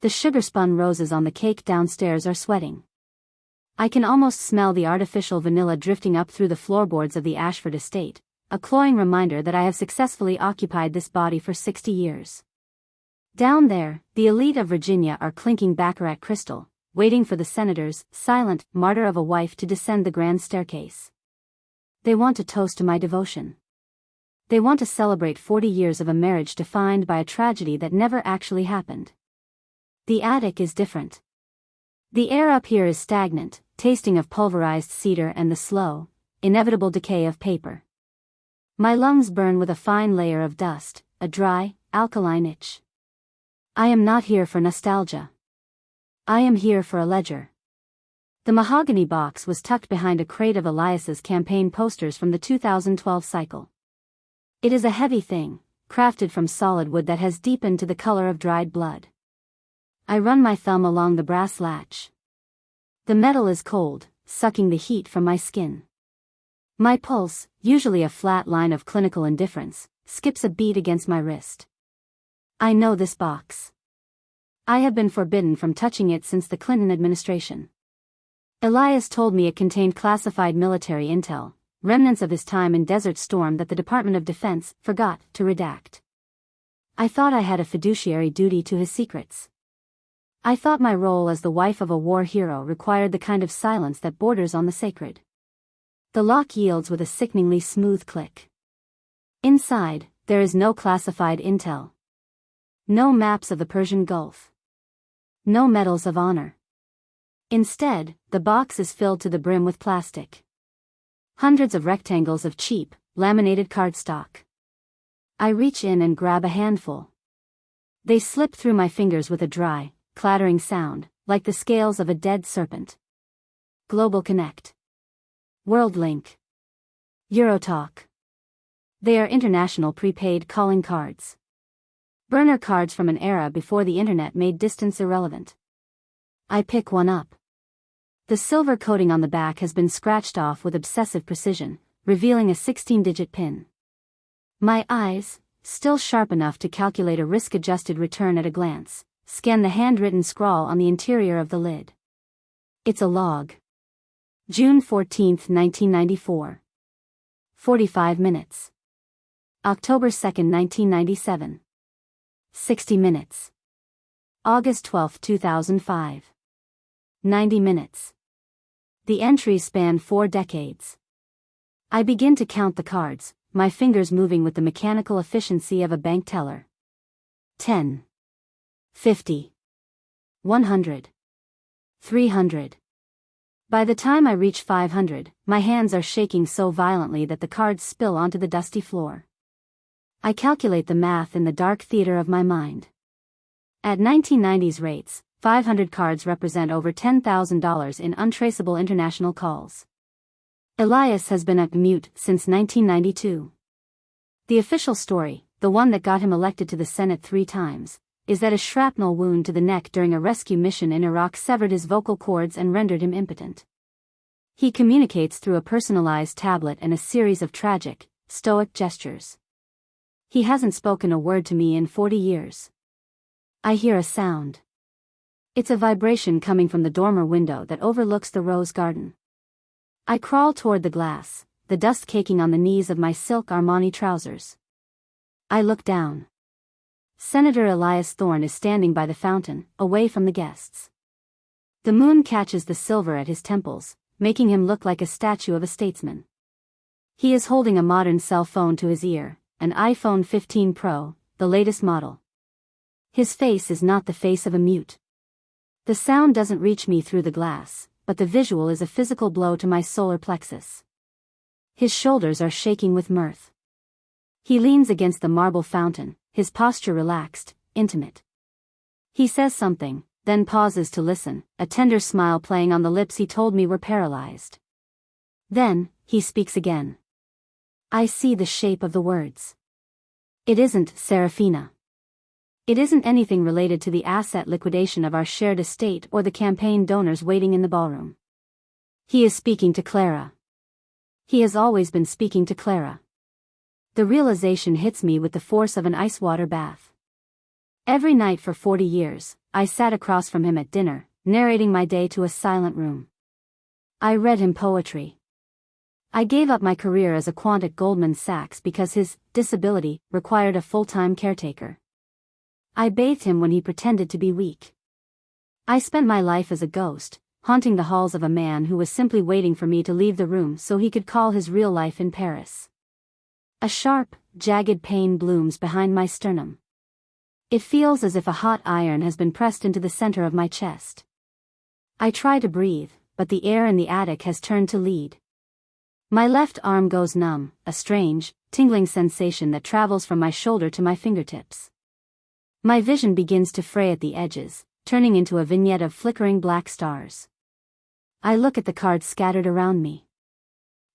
The sugar-spun roses on the cake downstairs are sweating. I can almost smell the artificial vanilla drifting up through the floorboards of the Ashford estate, a cloying reminder that I have successfully occupied this body for 60 years. Down there, the elite of Virginia are clinking baccarat crystal, waiting for the senator's silent martyr of a wife to descend the grand staircase. They want to toast to my devotion. They want to celebrate 40 years of a marriage defined by a tragedy that never actually happened. The attic is different. The air up here is stagnant, tasting of pulverized cedar and the slow, inevitable decay of paper. My lungs burn with a fine layer of dust, a dry, alkaline itch. I am not here for nostalgia. I am here for a ledger. The mahogany box was tucked behind a crate of Elias's campaign posters from the 2012 cycle. It is a heavy thing, crafted from solid wood that has deepened to the color of dried blood. I run my thumb along the brass latch. The metal is cold, sucking the heat from my skin. My pulse, usually a flat line of clinical indifference, skips a beat against my wrist. I know this box. I have been forbidden from touching it since the Clinton administration. Elias told me it contained classified military intel, remnants of his time in Desert Storm that the Department of Defense forgot to redact. I thought I had a fiduciary duty to his secrets. I thought my role as the wife of a war hero required the kind of silence that borders on the sacred. The lock yields with a sickeningly smooth click. Inside, there is no classified intel. No maps of the Persian Gulf. No medals of honor. Instead, the box is filled to the brim with plastic. Hundreds of rectangles of cheap, laminated cardstock. I reach in and grab a handful. They slip through my fingers with a dry, clattering sound, like the scales of a dead serpent. Global Connect. WorldLink. Eurotalk. They are international prepaid calling cards. Burner cards from an era before the internet made distance irrelevant. I pick one up. The silver coating on the back has been scratched off with obsessive precision, revealing a 16-digit PIN. My eyes, still sharp enough to calculate a risk-adjusted return at a glance, scan the handwritten scrawl on the interior of the lid. It's a log. June 14, 1994. 45 minutes. October 2, 1997. 60 minutes. August 12, 2005. 90 minutes. The entries span 4 decades. I begin to count the cards, my fingers moving with the mechanical efficiency of a bank teller. 10. 50. 100. 300. By the time I reach 500, my hands are shaking so violently that the cards spill onto the dusty floor. I calculate the math in the dark theater of my mind. At 1990s rates, 500 cards represent over $10,000 in untraceable international calls. Elias has been a mute since 1992. The official story, the one that got him elected to the Senate 3 times, is that a shrapnel wound to the neck during a rescue mission in Iraq severed his vocal cords and rendered him impotent. He communicates through a personalized tablet and a series of tragic, stoic gestures. He hasn't spoken a word to me in 40 years. I hear a sound. It's a vibration coming from the dormer window that overlooks the rose garden. I crawl toward the glass, the dust caking on the knees of my silk Armani trousers. I look down. Senator Elias Thorne is standing by the fountain, away from the guests. The moon catches the silver at his temples, making him look like a statue of a statesman. He is holding a modern cell phone to his ear, an iPhone 15 Pro, the latest model. His face is not the face of a mute. The sound doesn't reach me through the glass, but the visual is a physical blow to my solar plexus. His shoulders are shaking with mirth. He leans against the marble fountain, his posture relaxed, intimate. He says something, then pauses to listen, a tender smile playing on the lips he told me were paralyzed. Then, he speaks again. I see the shape of the words. It isn't Serafina. It isn't anything related to the asset liquidation of our shared estate or the campaign donors waiting in the ballroom. He is speaking to Clara. He has always been speaking to Clara. The realization hits me with the force of an ice water bath. Every night for 40 years, I sat across from him at dinner, narrating my day to a silent room. I read him poetry. I gave up my career as a quant at Goldman Sachs because his disability required a full-time caretaker. I bathed him when he pretended to be weak. I spent my life as a ghost, haunting the halls of a man who was simply waiting for me to leave the room so he could call his real life in Paris. A sharp, jagged pain blooms behind my sternum. It feels as if a hot iron has been pressed into the center of my chest. I try to breathe, but the air in the attic has turned to lead. My left arm goes numb, a strange, tingling sensation that travels from my shoulder to my fingertips. My vision begins to fray at the edges, turning into a vignette of flickering black stars. I look at the cards scattered around me.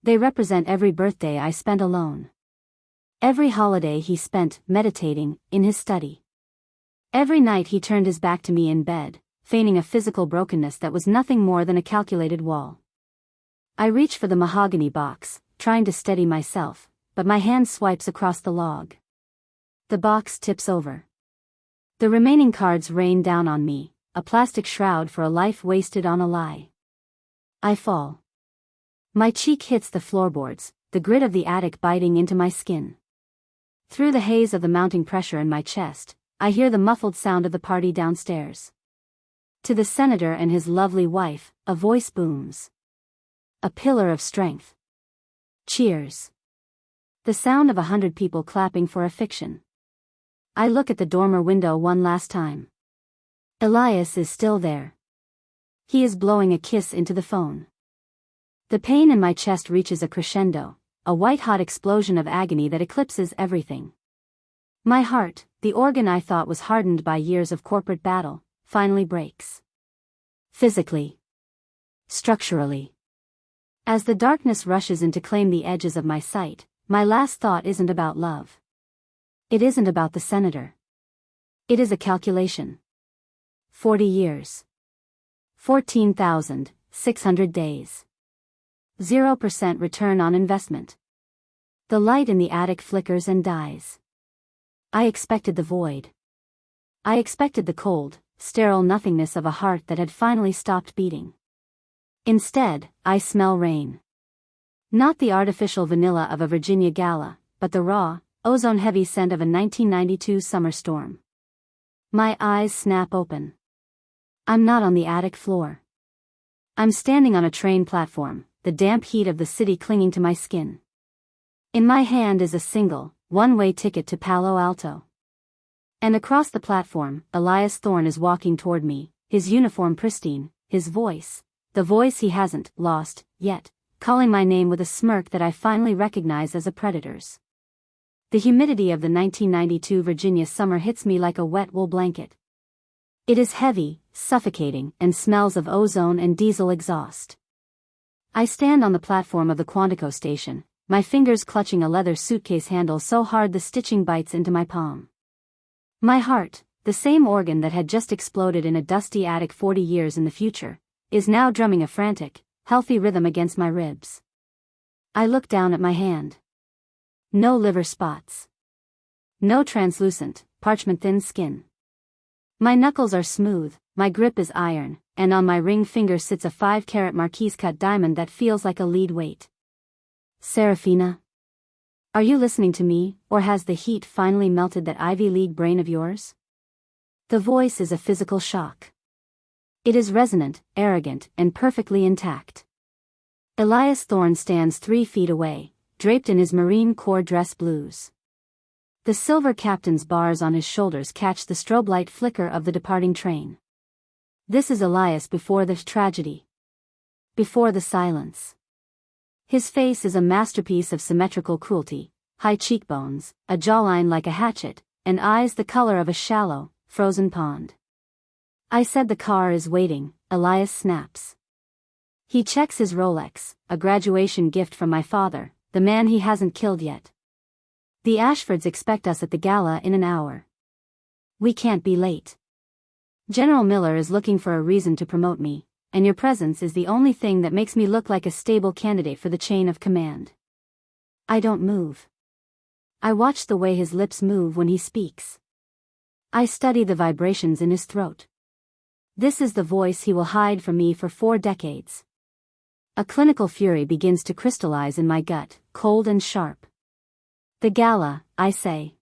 They represent every birthday I spent alone. Every holiday he spent meditating in his study. Every night he turned his back to me in bed, feigning a physical brokenness that was nothing more than a calculated wall. I reach for the mahogany box, trying to steady myself, but my hand swipes across the log. The box tips over. The remaining cards rain down on me, a plastic shroud for a life wasted on a lie. I fall. My cheek hits the floorboards, the grit of the attic biting into my skin. Through the haze of the mounting pressure in my chest, I hear the muffled sound of the party downstairs. To the senator and his lovely wife, a voice booms. A pillar of strength. Cheers. The sound of 100 people clapping for a fiction. I look at the dormer window one last time. Elias is still there. He is blowing a kiss into the phone. The pain in my chest reaches a crescendo, a white-hot explosion of agony that eclipses everything. My heart, the organ I thought was hardened by years of corporate battle, finally breaks. Physically. Structurally. As the darkness rushes in to claim the edges of my sight, my last thought isn't about love. It isn't about the senator. It is a calculation. 40 years. 14,600 days. 0% return on investment. The light in the attic flickers and dies. I expected the void. I expected the cold, sterile nothingness of a heart that had finally stopped beating. Instead, I smell rain. Not the artificial vanilla of a Virginia gala, but the raw, ozone-heavy scent of a 1992 summer storm. My eyes snap open. I'm not on the attic floor. I'm standing on a train platform, the damp heat of the city clinging to my skin. In my hand is a single, one-way ticket to Palo Alto. And across the platform, Elias Thorne is walking toward me, his uniform pristine, his voice, the voice he hasn't lost yet, calling my name with a smirk that I finally recognize as a predator's. The humidity of the 1992 Virginia summer hits me like a wet wool blanket. It is heavy, suffocating, and smells of ozone and diesel exhaust. I stand on the platform of the Quantico station, my fingers clutching a leather suitcase handle so hard the stitching bites into my palm. My heart, the same organ that had just exploded in a dusty attic 40 years in the future, is now drumming a frantic, healthy rhythm against my ribs. I look down at my hand. No liver spots. No translucent, parchment-thin skin. My knuckles are smooth, my grip is iron, and on my ring finger sits a 5-carat marquise-cut diamond that feels like a lead weight. Serafina? Are you listening to me, or has the heat finally melted that Ivy League brain of yours? The voice is a physical shock. It is resonant, arrogant, and perfectly intact. Elias Thorne stands 3 feet away, draped in his Marine Corps dress blues. The silver captain's bars on his shoulders catch the strobe light flicker of the departing train. This is Elias before the tragedy. Before the silence. His face is a masterpiece of symmetrical cruelty, high cheekbones, a jawline like a hatchet, and eyes the color of a shallow, frozen pond. I said the car is waiting, Elias snaps. He checks his Rolex, a graduation gift from my father, the man he hasn't killed yet. The Ashfords expect us at the gala in an hour. We can't be late. General Miller is looking for a reason to promote me, and your presence is the only thing that makes me look like a stable candidate for the chain of command. I don't move. I watch the way his lips move when he speaks. I study the vibrations in his throat. This is the voice he will hide from me for 4 decades. A clinical fury begins to crystallize in my gut, cold and sharp. The gala, I say.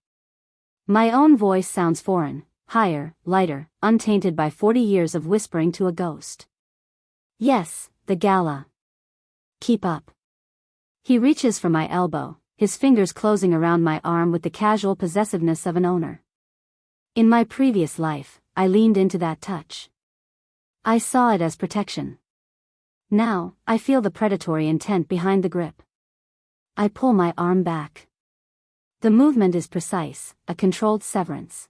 My own voice sounds foreign, higher, lighter, untainted by 40 years of whispering to a ghost. Yes, the gala. Keep up. He reaches for my elbow, his fingers closing around my arm with the casual possessiveness of an owner. In my previous life, I leaned into that touch. I saw it as protection. Now, I feel the predatory intent behind the grip. I pull my arm back. The movement is precise, a controlled severance.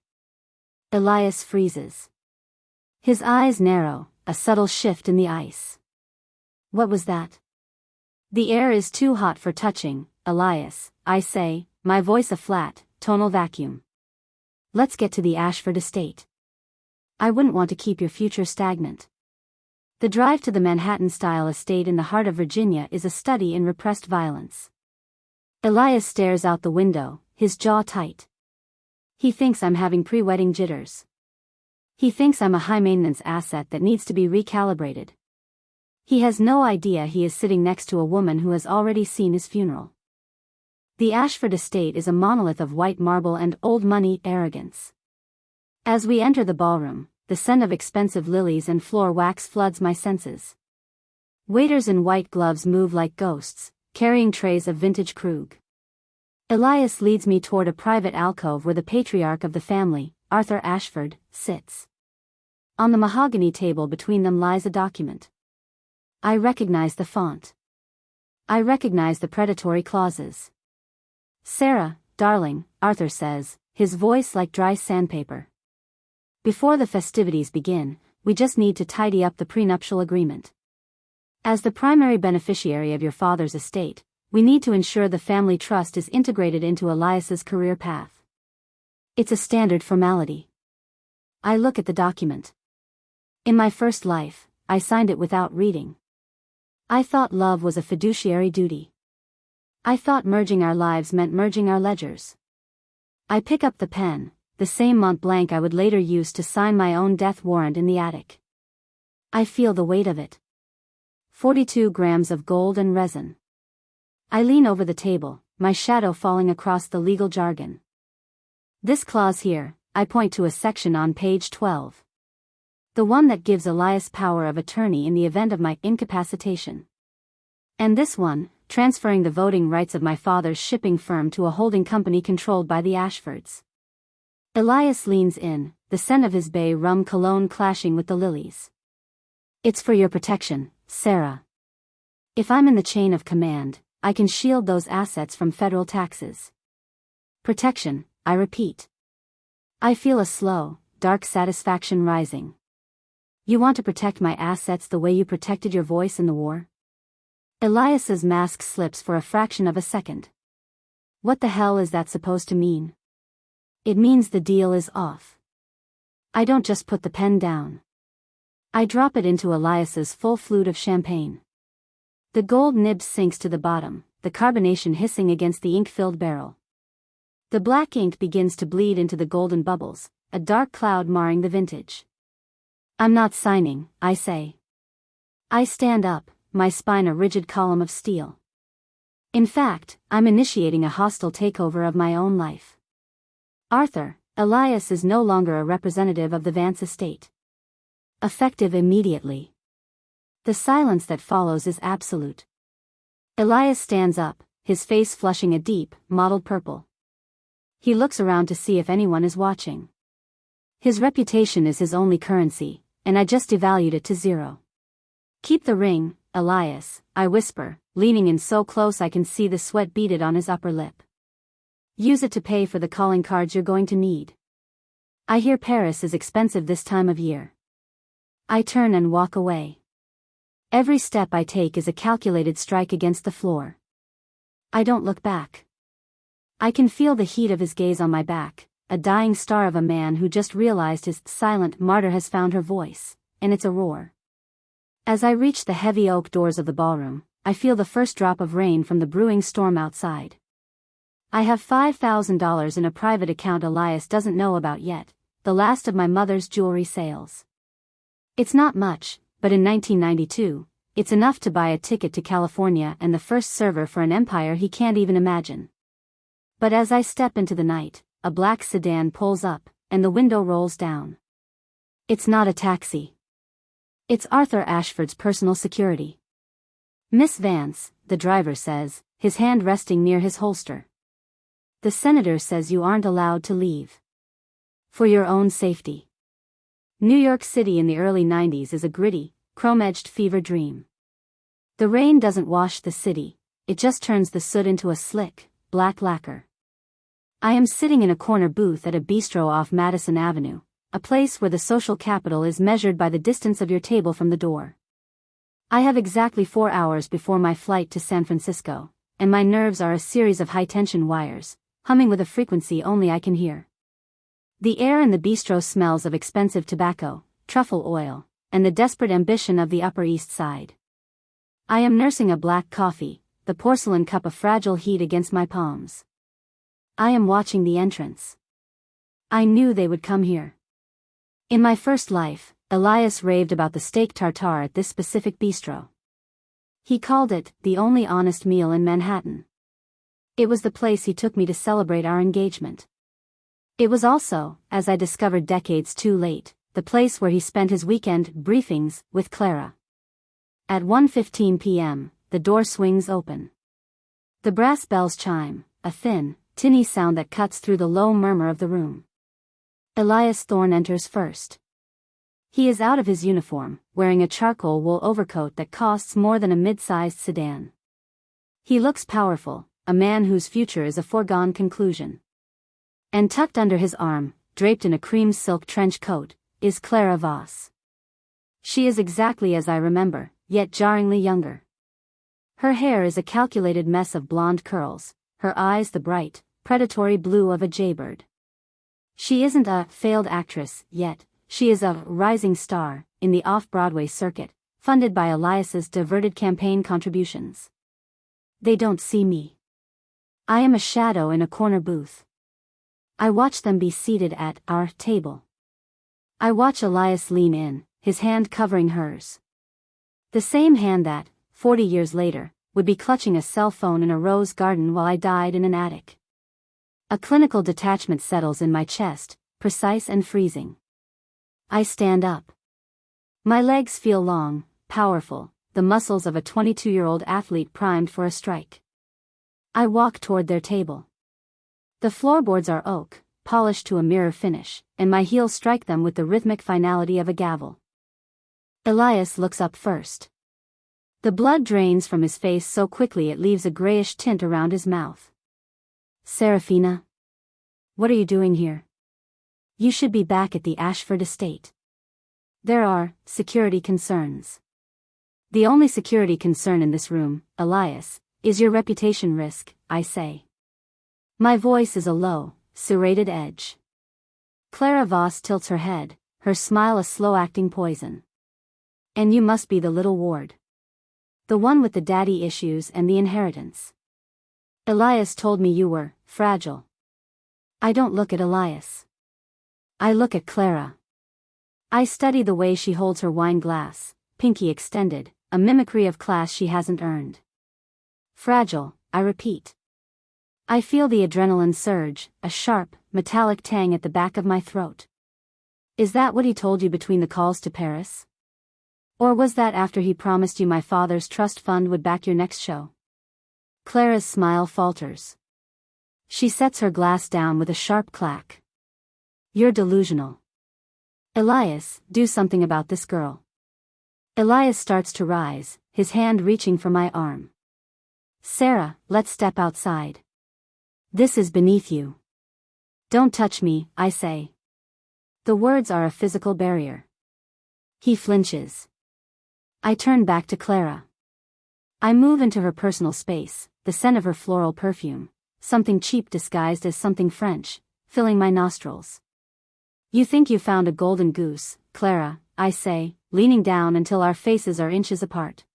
Elias freezes. His eyes narrow, a subtle shift in the ice. What was that? The air is too hot for touching, Elias, I say, my voice a flat, tonal vacuum. Let's get to the Ashford estate. I wouldn't want to keep your future stagnant. The drive to the Manhattan-style estate in the heart of Virginia is a study in repressed violence. Elias stares out the window, his jaw tight. He thinks I'm having pre-wedding jitters. He thinks I'm a high-maintenance asset that needs to be recalibrated. He has no idea he is sitting next to a woman who has already seen his funeral. The Ashford estate is a monolith of white marble and old money arrogance. As we enter the ballroom, the scent of expensive lilies and floor wax floods my senses. Waiters in white gloves move like ghosts, carrying trays of vintage Krug. Elias leads me toward a private alcove where the patriarch of the family, Arthur Ashford, sits. On the mahogany table between them lies a document. I recognize the font. I recognize the predatory clauses. Sarah, darling, Arthur says, his voice like dry sandpaper. Before the festivities begin, we just need to tidy up the prenuptial agreement. As the primary beneficiary of your father's estate, we need to ensure the family trust is integrated into Elias's career path. It's a standard formality. I look at the document. In my first life, I signed it without reading. I thought love was a fiduciary duty. I thought merging our lives meant merging our ledgers. I pick up the pen, the same Mont Blanc I would later use to sign my own death warrant in the attic. I feel the weight of it. 42 grams of gold and resin. I lean over the table, my shadow falling across the legal jargon. This clause here, I point to a section on page 12. The one that gives Elias power of attorney in the event of my incapacitation. And this one, transferring the voting rights of my father's shipping firm to a holding company controlled by the Ashfords. Elias leans in, the scent of his bay rum cologne clashing with the lilies. It's for your protection, Sarah. If I'm in the chain of command, I can shield those assets from federal taxes. Protection, I repeat. I feel a slow, dark satisfaction rising. You want to protect my assets the way you protected your voice in the war? Elias's mask slips for a fraction of a second. What the hell is that supposed to mean? It means the deal is off. I don't just put the pen down. I drop it into Elias's full flute of champagne. The gold nib sinks to the bottom, the carbonation hissing against the ink-filled barrel. The black ink begins to bleed into the golden bubbles, a dark cloud marring the vintage. I'm not signing, I say. I stand up, my spine a rigid column of steel. In fact, I'm initiating a hostile takeover of my own life. Arthur, Elias is no longer a representative of the Vance estate. Effective immediately. The silence that follows is absolute. Elias stands up, his face flushing a deep, mottled purple. He looks around to see if anyone is watching. His reputation is his only currency, and I just devalued it to 0. Keep the ring, Elias, I whisper, leaning in so close I can see the sweat beaded on his upper lip. Use it to pay for the calling cards you're going to need. I hear Paris is expensive this time of year. I turn and walk away. Every step I take is a calculated strike against the floor. I don't look back. I can feel the heat of his gaze on my back, a dying star of a man who just realized his silent martyr has found her voice, and it's a roar. As I reach the heavy oak doors of the ballroom, I feel the first drop of rain from the brewing storm outside. I have $5,000 in a private account Elias doesn't know about yet, the last of my mother's jewelry sales. It's not much, but in 1992, it's enough to buy a ticket to California and the first server for an empire he can't even imagine. But as I step into the night, a black sedan pulls up, and the window rolls down. It's not a taxi. It's Arthur Ashford's personal security. "Miss Vance," the driver says, his hand resting near his holster. "The senator says you aren't allowed to leave. For your own safety." New York City in the early 90s is a gritty, chrome-edged fever dream. The rain doesn't wash the city, it just turns the soot into a slick, black lacquer. I am sitting in a corner booth at a bistro off Madison Avenue, a place where the social capital is measured by the distance of your table from the door. I have exactly 4 hours before my flight to San Francisco, and my nerves are a series of high-tension wires, humming with a frequency only I can hear. The air in the bistro smells of expensive tobacco, truffle oil, and the desperate ambition of the Upper East Side. I am nursing a black coffee, the porcelain cup of fragile heat against my palms. I am watching the entrance. I knew they would come here. In my first life, Elias raved about the steak tartare at this specific bistro. He called it the only honest meal in Manhattan. It was the place he took me to celebrate our engagement. It was also, as I discovered decades too late, the place where he spent his weekend briefings with Clara. At 1:15 p.m., the door swings open. The brass bells chime, a thin, tinny sound that cuts through the low murmur of the room. Elias Thorne enters first. He is out of his uniform, wearing a charcoal wool overcoat that costs more than a mid-sized sedan. He looks powerful, a man whose future is a foregone conclusion. And tucked under his arm, draped in a cream silk trench coat, is Clara Voss. She is exactly as I remember, yet jarringly younger. Her hair is a calculated mess of blonde curls, her eyes the bright, predatory blue of a jaybird. She isn't a failed actress yet, she is a rising star in the off-Broadway circuit, funded by Elias's diverted campaign contributions. They don't see me. I am a shadow in a corner booth. I watch them be seated at our table. I watch Elias lean in, his hand covering hers. The same hand that, 40 years later, would be clutching a cell phone in a rose garden while I died in an attic. A clinical detachment settles in my chest, precise and freezing. I stand up. My legs feel long, powerful, the muscles of a 22-year-old athlete primed for a strike. I walk toward their table. The floorboards are oak, polished to a mirror finish, and my heels strike them with the rhythmic finality of a gavel. Elias looks up first. The blood drains from his face so quickly it leaves a grayish tint around his mouth. "Serafina? What are you doing here? You should be back at the Ashford estate." "There are security concerns." "The only security concern in this room, Elias, is your reputation risk," I say. My voice is a low, serrated edge. Clara Voss tilts her head, her smile a slow-acting poison. "And you must be the little ward. The one with the daddy issues and the inheritance. Elias told me you were fragile." I don't look at Elias. I look at Clara. I study the way she holds her wine glass, pinky extended, a mimicry of class she hasn't earned. "Fragile," I repeat. I feel the adrenaline surge, a sharp, metallic tang at the back of my throat. Is that what he told you between the calls to Paris? Or was that after he promised you my father's trust fund would back your next show? Clara's smile falters. She sets her glass down with a sharp clack. "You're delusional. Elias, do something about this girl." Elias starts to rise, his hand reaching for my arm. "Sarah, let's step outside. This is beneath you." "Don't touch me," I say. The words are a physical barrier. He flinches. I turn back to Clara. I move into her personal space, the scent of her floral perfume, something cheap disguised as something French, filling my nostrils. "You think you found a golden goose, Clara," I say, leaning down until our faces are inches apart.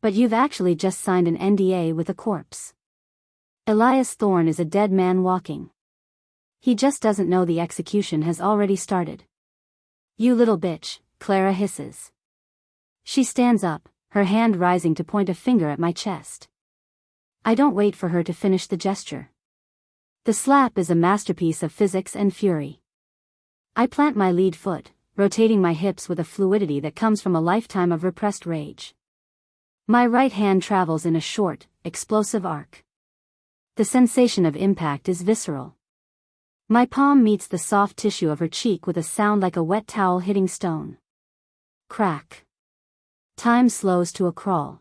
"But you've actually just signed an NDA with a corpse. Elias Thorne is a dead man walking. He just doesn't know the execution has already started. You little bitch, Clara hisses. She stands up, her hand rising to point a finger at my chest. I don't wait for her to finish the gesture. The slap is a masterpiece of physics and fury. I plant my lead foot, rotating my hips with a fluidity that comes from a lifetime of repressed rage. My right hand travels in a short, explosive arc. The sensation of impact is visceral. My palm meets the soft tissue of her cheek with a sound like a wet towel hitting stone. Crack. Time slows to a crawl.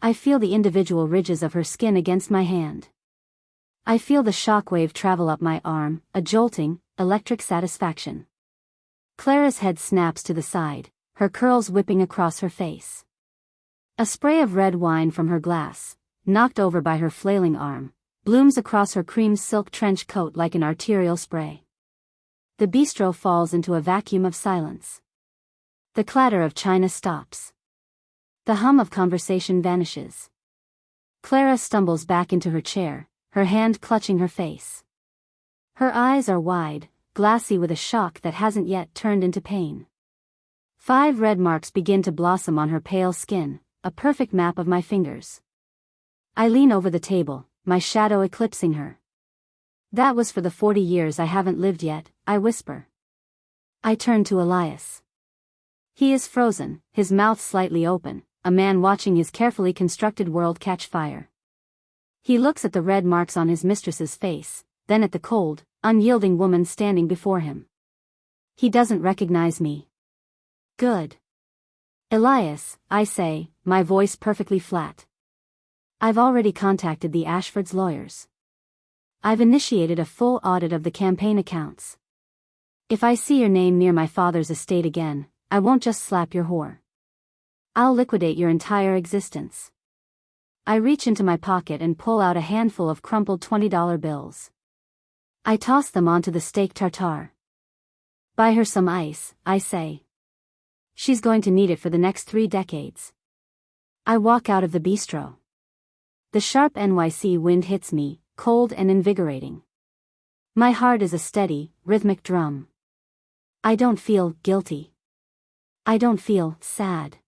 I feel the individual ridges of her skin against my hand. I feel the shockwave travel up my arm, a jolting, electric satisfaction. Clara's head snaps to the side, her curls whipping across her face. A spray of red wine from her glass, knocked over by her flailing arm, blooms across her cream silk trench coat like an arterial spray. The bistro falls into a vacuum of silence. The clatter of china stops. The hum of conversation vanishes. Clara stumbles back into her chair, her hand clutching her face. Her eyes are wide, glassy with a shock that hasn't yet turned into pain. 5 red marks begin to blossom on her pale skin, a perfect map of my fingers. I lean over the table, my shadow eclipsing her. That was for the 40 years I haven't lived yet, I whisper. I turn to Elias. He is frozen, his mouth slightly open, a man watching his carefully constructed world catch fire. He looks at the red marks on his mistress's face, then at the cold, unyielding woman standing before him. He doesn't recognize me. Good. Elias, I say, my voice perfectly flat. I've already contacted the Ashfords' lawyers. I've initiated a full audit of the campaign accounts. If I see your name near my father's estate again, I won't just slap your whore. I'll liquidate your entire existence. I reach into my pocket and pull out a handful of crumpled $20 bills. I toss them onto the steak tartare. Buy her some ice, I say. She's going to need it for the next 3 decades. I walk out of the bistro. The sharp NYC wind hits me, cold and invigorating. My heart is a steady, rhythmic drum. I don't feel guilty. I don't feel sad.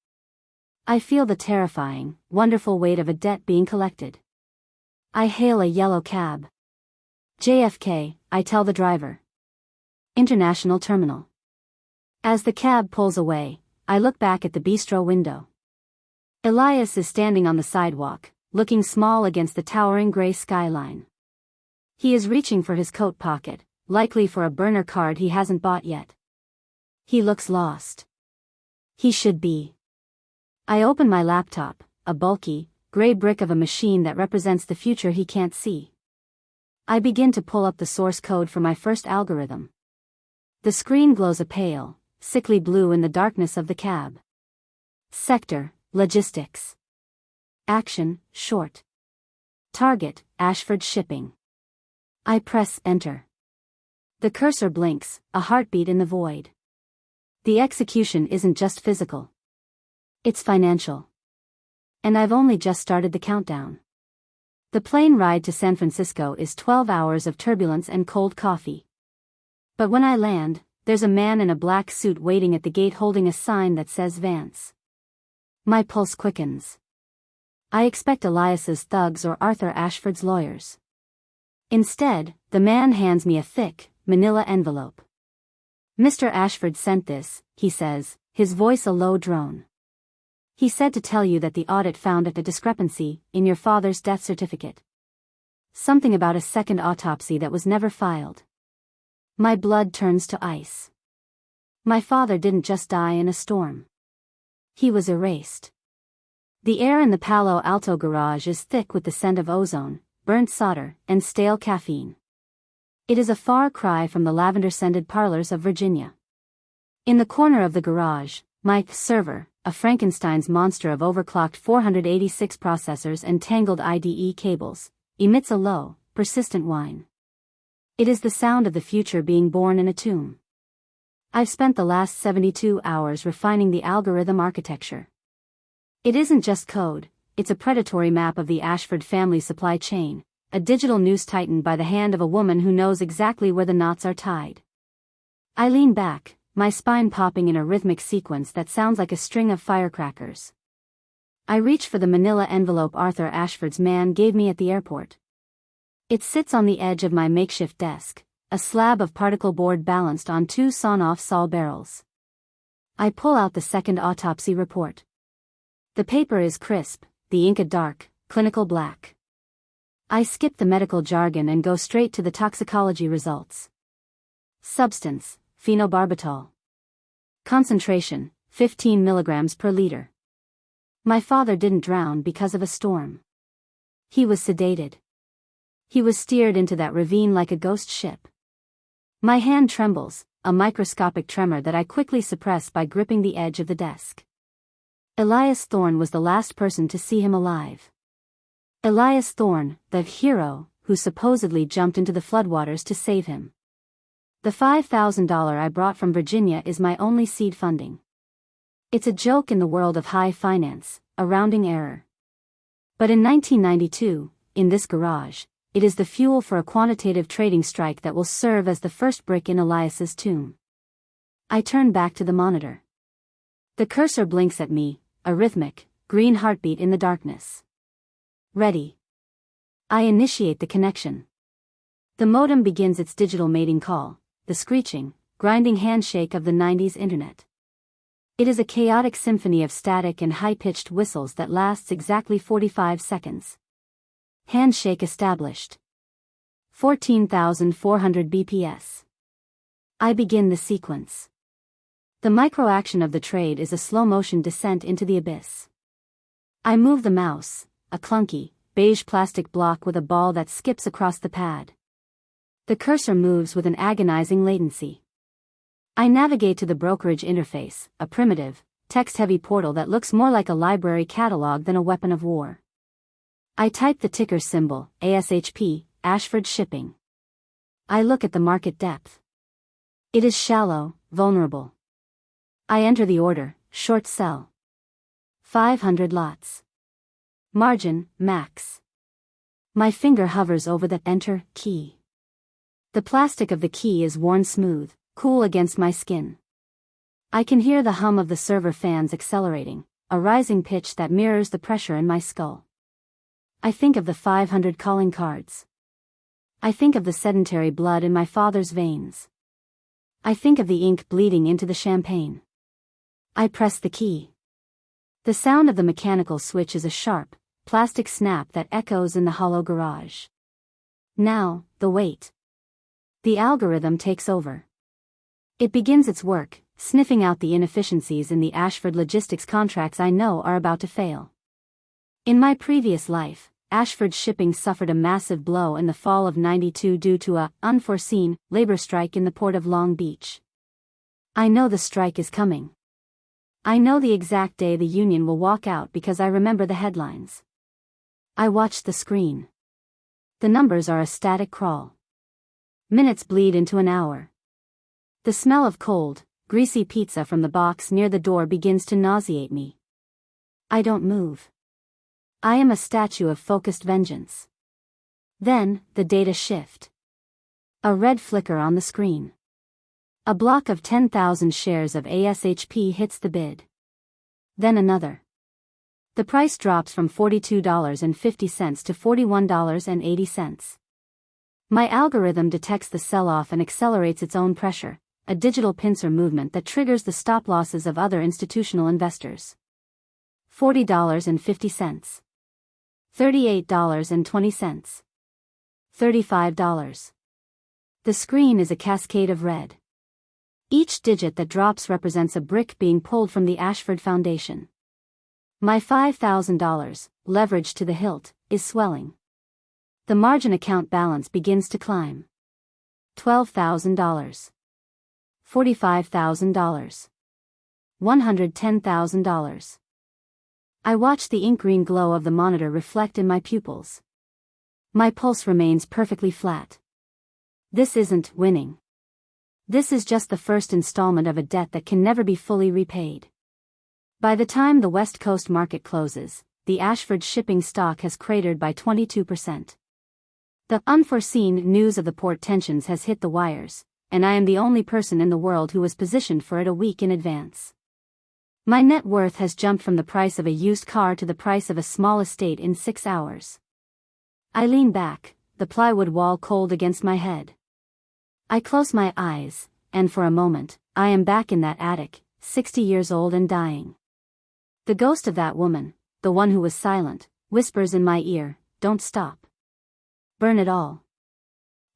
I feel the terrifying, wonderful weight of a debt being collected. I hail a yellow cab. JFK, I tell the driver. International Terminal. As the cab pulls away, I look back at the bistro window. Elias is standing on the sidewalk, looking small against the towering gray skyline. He is reaching for his coat pocket, likely for a burner card he hasn't bought yet. He looks lost. He should be. I open my laptop, a bulky, gray brick of a machine that represents the future he can't see. I begin to pull up the source code for my first algorithm. The screen glows a pale, sickly blue in the darkness of the cab. Sector, logistics. Action, short. Target, Ashford Shipping. I press enter. The cursor blinks, a heartbeat in the void. The execution isn't just physical. It's financial. And I've only just started the countdown. The plane ride to San Francisco is 12 hours of turbulence and cold coffee. But when I land, there's a man in a black suit waiting at the gate holding a sign that says Vance. My pulse quickens. I expect Elias's thugs or Arthur Ashford's lawyers. Instead, the man hands me a thick, manila envelope. Mr. Ashford sent this, he says, his voice a low drone. He said to tell you that the audit found a discrepancy in your father's death certificate. Something about a second autopsy that was never filed. My blood turns to ice. My father didn't just die in a storm. He was erased. The air in the Palo Alto garage is thick with the scent of ozone, burnt solder, and stale caffeine. It is a far cry from the lavender-scented parlors of Virginia. In the corner of the garage, my server, a Frankenstein's monster of overclocked 486 processors and tangled IDE cables, emits a low, persistent whine. It is the sound of the future being born in a tomb. I've spent the last 72 hours refining the algorithm architecture. It isn't just code, it's a predatory map of the Ashford family supply chain, a digital noose tightened by the hand of a woman who knows exactly where the knots are tied. I lean back, my spine popping in a rhythmic sequence that sounds like a string of firecrackers. I reach for the manila envelope Arthur Ashford's man gave me at the airport. It sits on the edge of my makeshift desk, a slab of particle board balanced on two sawn-off saw barrels. I pull out the second autopsy report. The paper is crisp, the ink a dark, clinical black. I skip the medical jargon and go straight to the toxicology results. Substance, phenobarbital. Concentration, 15 milligrams per liter. My father didn't drown because of a storm. He was sedated. He was steered into that ravine like a ghost ship. My hand trembles, a microscopic tremor that I quickly suppress by gripping the edge of the desk. Elias Thorne was the last person to see him alive. Elias Thorne, the hero, who supposedly jumped into the floodwaters to save him. The $5,000 I brought from Virginia is my only seed funding. It's a joke in the world of high finance, a rounding error. But in 1992, in this garage, it is the fuel for a quantitative trading strike that will serve as the first brick in Elias's tomb. I turn back to the monitor. The cursor blinks at me, a rhythmic, green heartbeat in the darkness. Ready. I initiate the connection. The modem begins its digital mating call, the screeching, grinding handshake of the 90s internet. It is a chaotic symphony of static and high-pitched whistles that lasts exactly 45 seconds. Handshake established. 14,400 BPS. I begin the sequence. The microaction of the trade is a slow-motion descent into the abyss. I move the mouse, a clunky, beige plastic block with a ball that skips across the pad. The cursor moves with an agonizing latency. I navigate to the brokerage interface, a primitive, text-heavy portal that looks more like a library catalog than a weapon of war. I type the ticker symbol, ASHP, Ashford Shipping. I look at the market depth. It is shallow, vulnerable. I enter the order, short sell. 500 lots. Margin, max. My finger hovers over the enter key. The plastic of the key is worn smooth, cool against my skin. I can hear the hum of the server fans accelerating, a rising pitch that mirrors the pressure in my skull. I think of the 500 calling cards. I think of the sedentary blood in my father's veins. I think of the ink bleeding into the champagne. I press the key. The sound of the mechanical switch is a sharp, plastic snap that echoes in the hollow garage. Now, the wait. The algorithm takes over. It begins its work, sniffing out the inefficiencies in the Ashford logistics contracts I know are about to fail. In my previous life, Ashford Shipping suffered a massive blow in the fall of '92 due to a unforeseen labor strike in the port of Long Beach. I know the strike is coming. I know the exact day the union will walk out because I remember the headlines. I watch the screen. The numbers are a static crawl. Minutes bleed into an hour. The smell of cold, greasy pizza from the box near the door begins to nauseate me. I don't move. I am a statue of focused vengeance. Then, the data shift. A red flicker on the screen. A block of 10,000 shares of ASHP hits the bid. Then another. The price drops from $42.50 to $41.80. My algorithm detects the sell-off and accelerates its own pressure, a digital pincer movement that triggers the stop losses of other institutional investors. $40.50. $38.20. $35. The screen is a cascade of red. Each digit that drops represents a brick being pulled from the Ashford Foundation. My $5,000, leveraged to the hilt, is swelling. The margin account balance begins to climb. $12,000. $45,000. $110,000. I watch the ink green glow of the monitor reflect in my pupils. My pulse remains perfectly flat. This isn't winning. This is just the first installment of a debt that can never be fully repaid. By the time the West Coast market closes, the Ashford Shipping stock has cratered by 22%. The unforeseen news of the port tensions has hit the wires, and I am the only person in the world who was positioned for it a week in advance. My net worth has jumped from the price of a used car to the price of a small estate in 6 hours. I lean back, the plywood wall cold against my head. I close my eyes, and for a moment, I am back in that attic, 60 years old and dying. The ghost of that woman, the one who was silent, whispers in my ear, "Don't stop. Burn it all."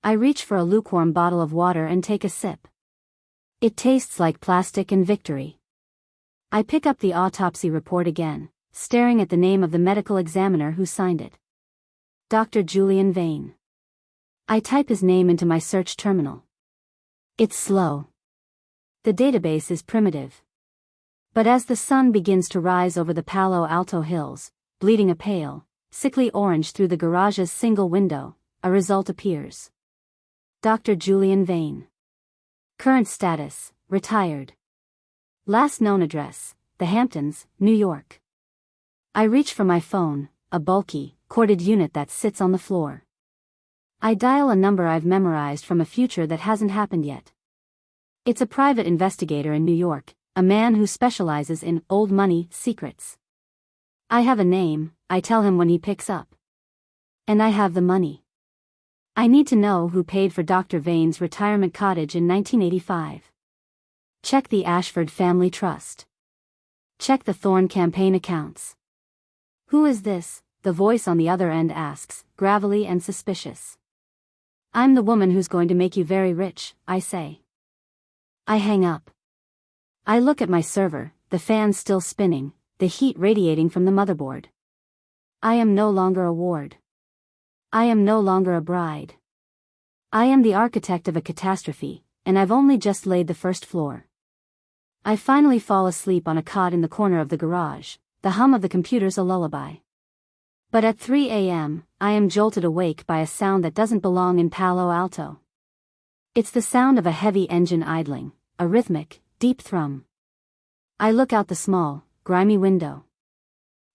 I reach for a lukewarm bottle of water and take a sip. It tastes like plastic and victory. I pick up the autopsy report again, staring at the name of the medical examiner who signed it. Dr. Julian Vane. I type his name into my search terminal. It's slow. The database is primitive. But as the sun begins to rise over the Palo Alto hills, bleeding a pale, sickly orange through the garage's single window, a result appears. Dr. Julian Vane. Current status, retired. Last known address, the Hamptons, New York. I reach for my phone, a bulky, corded unit that sits on the floor. I dial a number I've memorized from a future that hasn't happened yet. It's a private investigator in New York, a man who specializes in old money secrets. I have a name, I tell him when he picks up. And I have the money. I need to know who paid for Dr. Vane's retirement cottage in 1985. Check the Ashford Family Trust. Check the Thorne campaign accounts. Who is this? The voice on the other end asks, gravelly and suspicious. I'm the woman who's going to make you very rich, I say. I hang up. I look at my server, the fan still spinning, the heat radiating from the motherboard. I am no longer a ward. I am no longer a bride. I am the architect of a catastrophe, and I've only just laid the first floor. I finally fall asleep on a cot in the corner of the garage, the hum of the computer's a lullaby. But at 3 a.m., I am jolted awake by a sound that doesn't belong in Palo Alto. It's the sound of a heavy engine idling, a rhythmic, deep thrum. I look out the small, grimy window.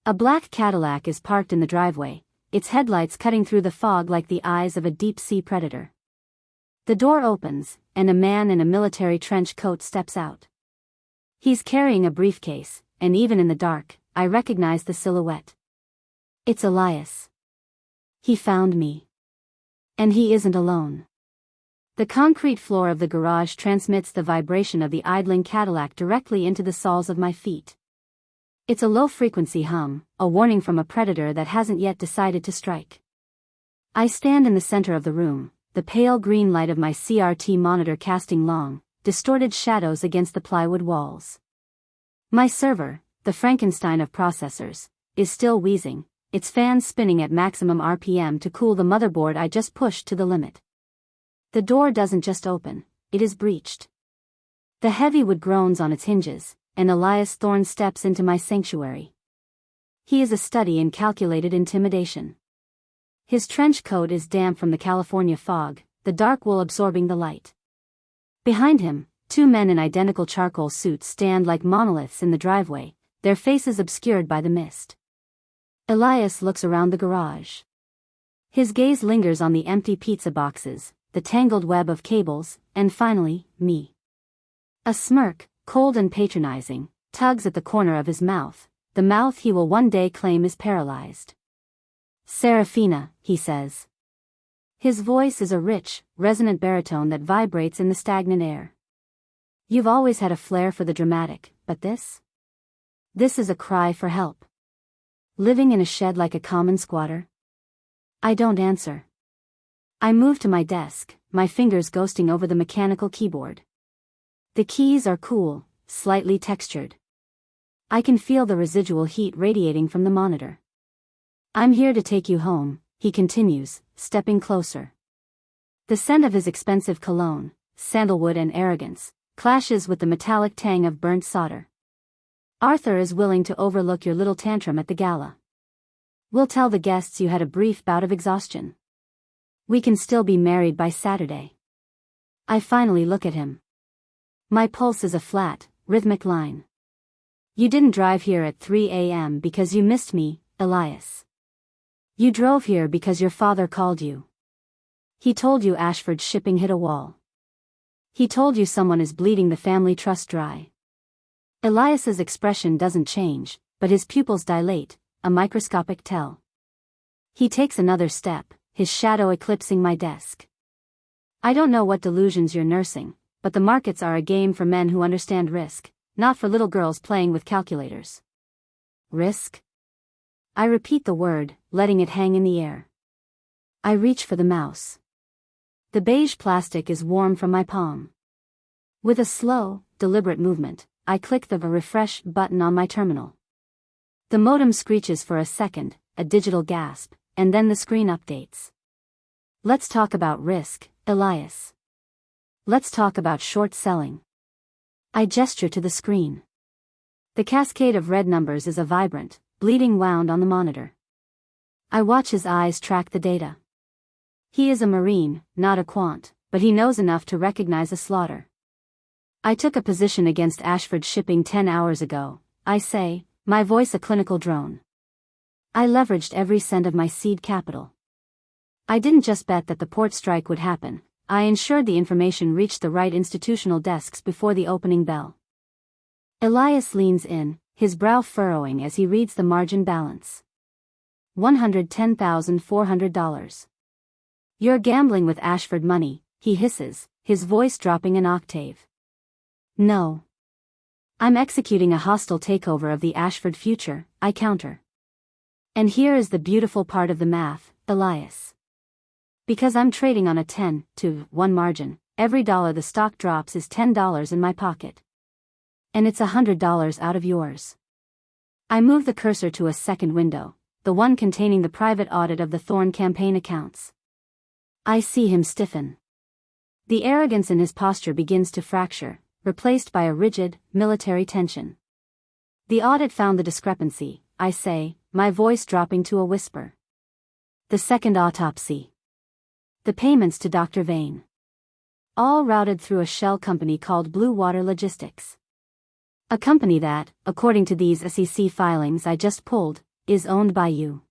A black Cadillac is parked in the driveway, its headlights cutting through the fog like the eyes of a deep-sea predator. The door opens, and a man in a military trench coat steps out. He's carrying a briefcase, and even in the dark, I recognize the silhouette. It's Elias. He found me. And he isn't alone. The concrete floor of the garage transmits the vibration of the idling Cadillac directly into the soles of my feet. It's a low-frequency hum, a warning from a predator that hasn't yet decided to strike. I stand in the center of the room, the pale green light of my CRT monitor casting long, distorted shadows against the plywood walls. My server, the Frankenstein of processors, is still wheezing, its fans spinning at maximum RPM to cool the motherboard I just pushed to the limit. The door doesn't just open, it is breached. The heavy wood groans on its hinges, and Elias Thorne steps into my sanctuary. He is a study in calculated intimidation. His trench coat is damp from the California fog, the dark wool absorbing the light. Behind him, two men in identical charcoal suits stand like monoliths in the driveway, their faces obscured by the mist. Elias looks around the garage. His gaze lingers on the empty pizza boxes, the tangled web of cables, and finally, me. A smirk, cold and patronizing, tugs at the corner of his mouth, the mouth he will one day claim is paralyzed. "Serafina," he says. His voice is a rich, resonant baritone that vibrates in the stagnant air. You've always had a flair for the dramatic, but this? This is a cry for help. Living in a shed like a common squatter? I don't answer. I move to my desk, my fingers ghosting over the mechanical keyboard. The keys are cool, slightly textured. I can feel the residual heat radiating from the monitor. "I'm here to take you home," he continues, stepping closer. The scent of his expensive cologne, sandalwood and arrogance, clashes with the metallic tang of burnt solder. "Arthur is willing to overlook your little tantrum at the gala. We'll tell the guests you had a brief bout of exhaustion. We can still be married by Saturday." I finally look at him. My pulse is a flat, rhythmic line. "You didn't drive here at 3 a.m. because you missed me, Elias. You drove here because your father called you. He told you Ashford's shipping hit a wall. He told you someone is bleeding the family trust dry. Elias's expression doesn't change, but his pupils dilate, a microscopic tell. He takes another step, his shadow eclipsing my desk. I don't know what delusions you're nursing, but the markets are a game for men who understand risk, not for little girls playing with calculators. Risk? I repeat the word, letting it hang in the air. I reach for the mouse. The beige plastic is warm from my palm. With a slow, deliberate movement, I click the refresh button on my terminal. The modem screeches for a second, a digital gasp, and then the screen updates. Let's talk about risk, Elias. Let's talk about short selling. I gesture to the screen. The cascade of red numbers is a vibrant, bleeding wound on the monitor. I watch his eyes track the data. He is a Marine, not a quant, but he knows enough to recognize a slaughter. I took a position against Ashford shipping 10 hours ago, I say, my voice a clinical drone. I leveraged every cent of my seed capital. I didn't just bet that the port strike would happen, I ensured the information reached the right institutional desks before the opening bell. Elias leans in, his brow furrowing as he reads the margin balance. $110,400. You're gambling with Ashford money, he hisses, his voice dropping an octave. No. I'm executing a hostile takeover of the Ashford future, I counter. And here is the beautiful part of the math, Elias. Because I'm trading on a 10-to-1 margin, every dollar the stock drops is $10 in my pocket. And it's $100 out of yours. I move the cursor to a second window, the one containing the private audit of the Thorn campaign accounts. I see him stiffen. The arrogance in his posture begins to fracture, replaced by a rigid, military tension. The audit found the discrepancy, I say, my voice dropping to a whisper. The second autopsy. The payments to Dr. Vane. All routed through a shell company called Blue Water Logistics. A company that, according to these SEC filings I just pulled, is owned by you.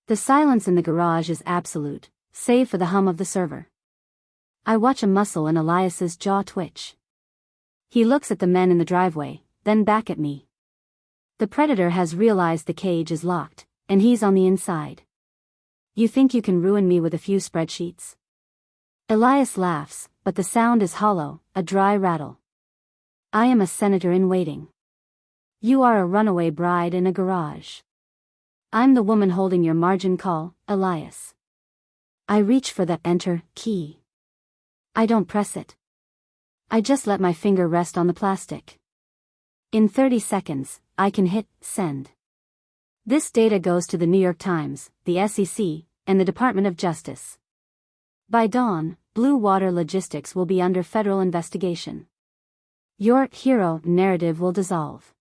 The silence in the garage is absolute, save for the hum of the server. I watch a muscle in Elias's jaw twitch. He looks at the men in the driveway, then back at me. The predator has realized the cage is locked, and he's on the inside. You think you can ruin me with a few spreadsheets? Elias laughs, but the sound is hollow, a dry rattle. I am a senator in waiting. You are a runaway bride in a garage. I'm the woman holding your margin call, Elias. I reach for the enter key. I don't press it. I just let my finger rest on the plastic. In 30 seconds, I can hit send. This data goes to the New York Times, the SEC, and the Department of Justice. By dawn, Blue Water Logistics will be under federal investigation. Your hero narrative will dissolve.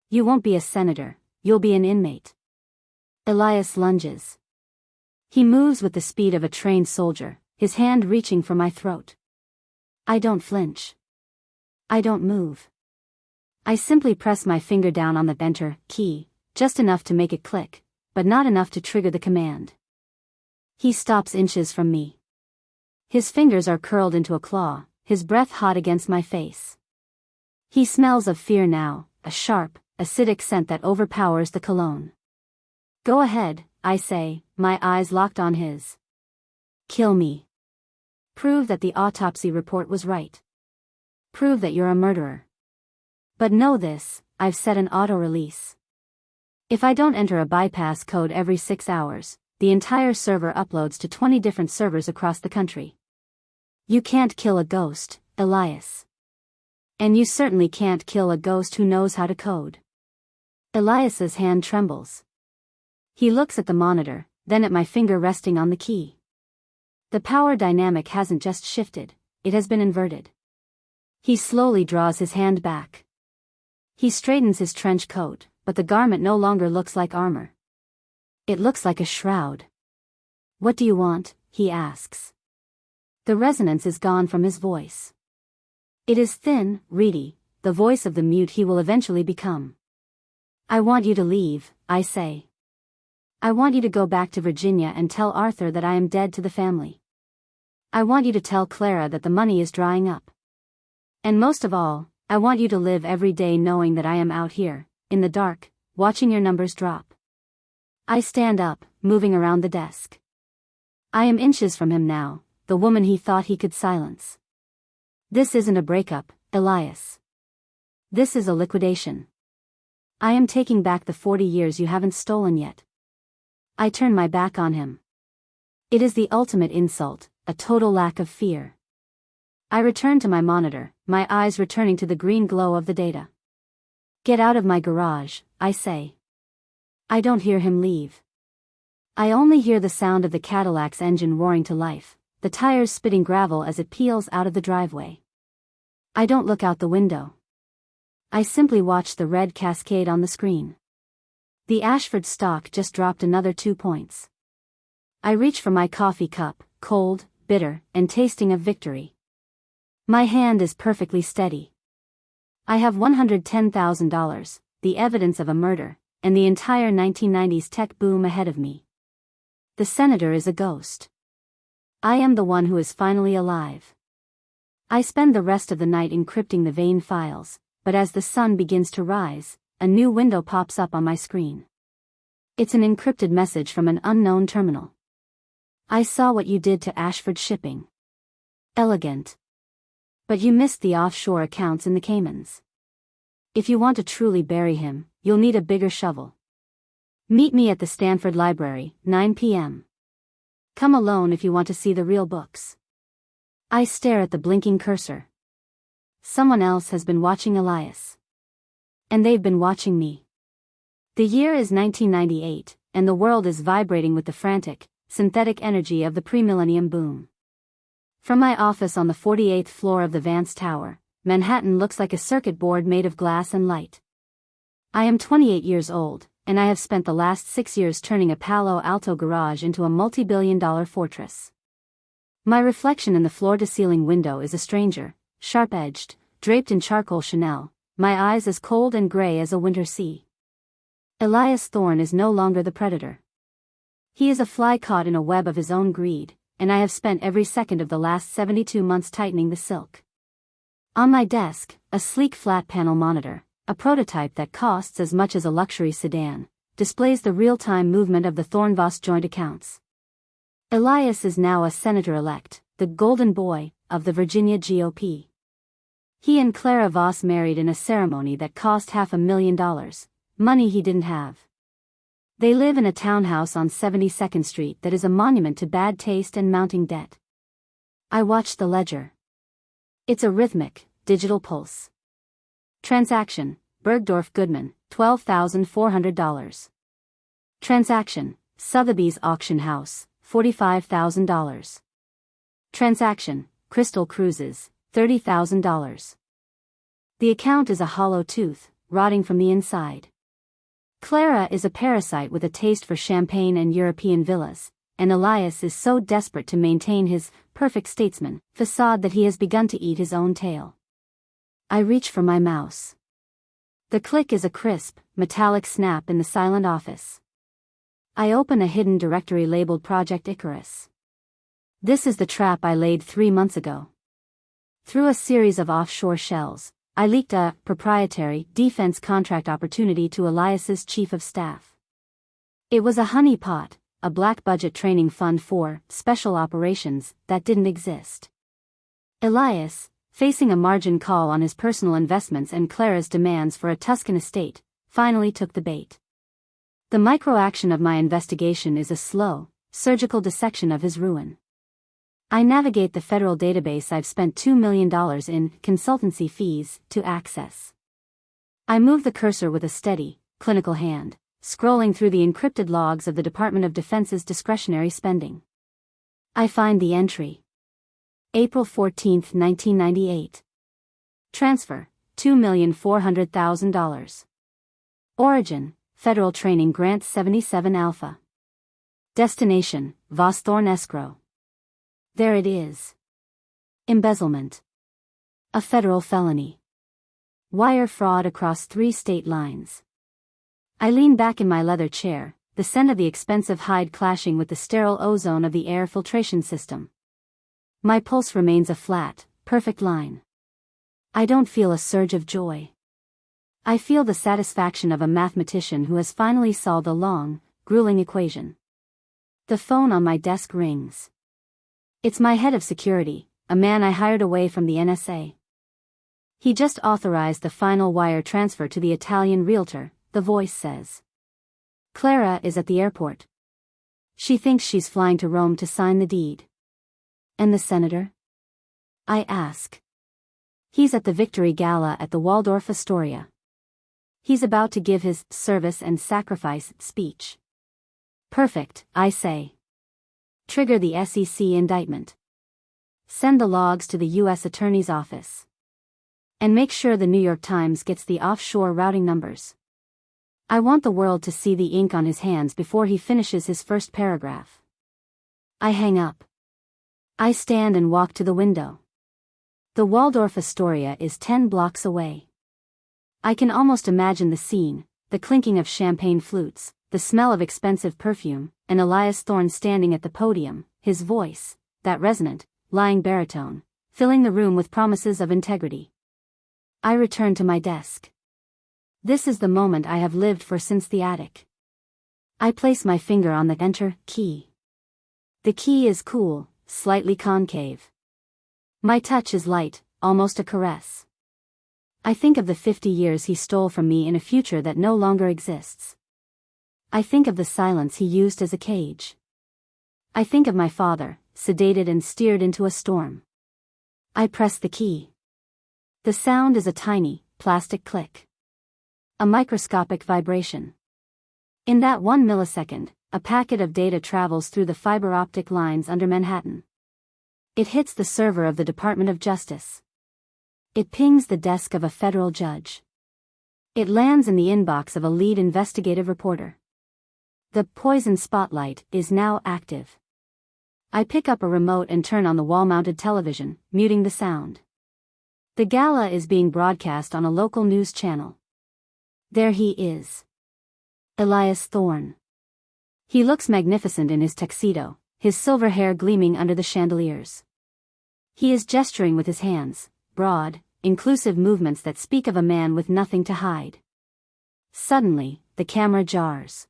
You won't be a senator, you'll be an inmate. Elias lunges. He moves with the speed of a trained soldier, his hand reaching for my throat. I don't flinch. I don't move. I simply press my finger down on the enter key, just enough to make it click, but not enough to trigger the command. He stops inches from me. His fingers are curled into a claw, his breath hot against my face. He smells of fear now, a sharp, acidic scent that overpowers the cologne. Go ahead, I say, my eyes locked on his. Kill me. Prove that the autopsy report was right. Prove that you're a murderer. But know this, I've set an auto-release. If I don't enter a bypass code every 6 hours, the entire server uploads to 20 different servers across the country. You can't kill a ghost, Elias. And you certainly can't kill a ghost who knows how to code. Elias's hand trembles. He looks at the monitor, then at my finger resting on the key. The power dynamic hasn't just shifted, it has been inverted. He slowly draws his hand back. He straightens his trench coat, but the garment no longer looks like armor. It looks like a shroud. What do you want? He asks. The resonance is gone from his voice. It is thin, reedy, the voice of the mute he will eventually become. I want you to leave, I say. I want you to go back to Virginia and tell Arthur that I am dead to the family. I want you to tell Clara that the money is drying up. And most of all, I want you to live every day knowing that I am out here, in the dark, watching your numbers drop. I stand up, moving around the desk. I am inches from him now, the woman he thought he could silence. This isn't a breakup, Elias. This is a liquidation. I am taking back the 40 years you haven't stolen yet. I turn my back on him. It is the ultimate insult, a total lack of fear. I return to my monitor, my eyes returning to the green glow of the data. Get out of my garage, I say. I don't hear him leave. I only hear the sound of the Cadillac's engine roaring to life, the tires spitting gravel as it peels out of the driveway. I don't look out the window. I simply watch the red cascade on the screen. The Ashford stock just dropped another 2 points. I reach for my coffee cup, cold, bitter, and tasting of victory. My hand is perfectly steady. I have $110,000, the evidence of a murder, and the entire 1990s tech boom ahead of me. The senator is a ghost. I am the one who is finally alive. I spend the rest of the night encrypting the vein files, but as the sun begins to rise, a new window pops up on my screen. It's an encrypted message from an unknown terminal. I saw what you did to Ashford Shipping. Elegant. But you missed the offshore accounts in the Caymans. If you want to truly bury him, you'll need a bigger shovel. Meet me at the Stanford Library, 9 p.m. Come alone if you want to see the real books. I stare at the blinking cursor. Someone else has been watching Elias. And they've been watching me. The year is 1998, and the world is vibrating with the frantic, synthetic energy of the pre-millennium boom. From my office on the 48th floor of the Vance Tower, Manhattan looks like a circuit board made of glass and light. I am 28 years old, and I have spent the last 6 years turning a Palo Alto garage into a multi-billion-dollar fortress. My reflection in the floor-to-ceiling window is a stranger, sharp-edged, draped in charcoal Chanel, my eyes as cold and gray as a winter sea. Elias Thorne is no longer the predator. He is a fly caught in a web of his own greed, and I have spent every second of the last 72 months tightening the silk. On my desk, a sleek flat-panel monitor, a prototype that costs as much as a luxury sedan, displays the real-time movement of the Thorne-Voss joint accounts. Elias is now a senator-elect, the golden boy, of the Virginia GOP. He and Clara Voss married in a ceremony that cost $500,000, money he didn't have. They live in a townhouse on 72nd Street that is a monument to bad taste and mounting debt. I watch the ledger. It's a rhythmic, digital pulse. Transaction, Bergdorf Goodman, $12,400. Transaction, Sotheby's Auction House, $45,000. Transaction, Crystal Cruises, $30,000. The account is a hollow tooth, rotting from the inside. Clara is a parasite with a taste for champagne and European villas, and Elias is so desperate to maintain his perfect statesman facade that he has begun to eat his own tail. I reach for my mouse. The click is a crisp, metallic snap in the silent office. I open a hidden directory labeled Project Icarus. This is the trap I laid 3 months ago. Through a series of offshore shells, I leaked a proprietary defense contract opportunity to Elias's chief of staff. It was a honeypot, a black budget training fund for special operations that didn't exist. Elias, facing a margin call on his personal investments and Clara's demands for a Tuscan estate, finally took the bait. The micro-action of my investigation is a slow, surgical dissection of his ruin. I navigate the federal database I've spent $2 million in consultancy fees to access. I move the cursor with a steady, clinical hand, scrolling through the encrypted logs of the Department of Defense's discretionary spending. I find the entry. April 14, 1998. Transfer, $2,400,000. Origin, Federal Training Grant 77 Alpha. Destination, Voss Thorne Escrow. There it is. Embezzlement. A federal felony. Wire fraud across 3 state lines. I lean back in my leather chair, the scent of the expensive hide clashing with the sterile ozone of the air filtration system. My pulse remains a flat, perfect line. I don't feel a surge of joy. I feel the satisfaction of a mathematician who has finally solved a long, grueling equation. The phone on my desk rings. It's my head of security, a man I hired away from the NSA. He just authorized the final wire transfer to the Italian realtor, the voice says. Clara is at the airport. She thinks she's flying to Rome to sign the deed. And the senator? I ask. He's at the Victory Gala at the Waldorf Astoria. He's about to give his service and sacrifice speech. Perfect, I say. Trigger the SEC indictment. Send the logs to the U.S. Attorney's Office. And make sure the New York Times gets the offshore routing numbers. I want the world to see the ink on his hands before he finishes his first paragraph. I hang up. I stand and walk to the window. The Waldorf Astoria is 10 blocks away. I can almost imagine the scene, the clinking of champagne flutes, the smell of expensive perfume, and Elias Thorne standing at the podium, his voice, that resonant, lying baritone, filling the room with promises of integrity. I return to my desk. This is the moment I have lived for since the attic. I place my finger on the Enter key. The key is cool, slightly concave. My touch is light, almost a caress. I think of the 50 years he stole from me in a future that no longer exists. I think of the silence he used as a cage. I think of my father, sedated and steered into a storm. I press the key. The sound is a tiny, plastic click. A microscopic vibration. In that 1 millisecond, a packet of data travels through the fiber optic lines under Manhattan. It hits the server of the Department of Justice. It pings the desk of a federal judge. It lands in the inbox of a lead investigative reporter. The poison spotlight is now active. I pick up a remote and turn on the wall-mounted television, muting the sound. The gala is being broadcast on a local news channel. There he is. Elias Thorne. He looks magnificent in his tuxedo, his silver hair gleaming under the chandeliers. He is gesturing with his hands, broad, inclusive movements that speak of a man with nothing to hide. Suddenly, the camera jars.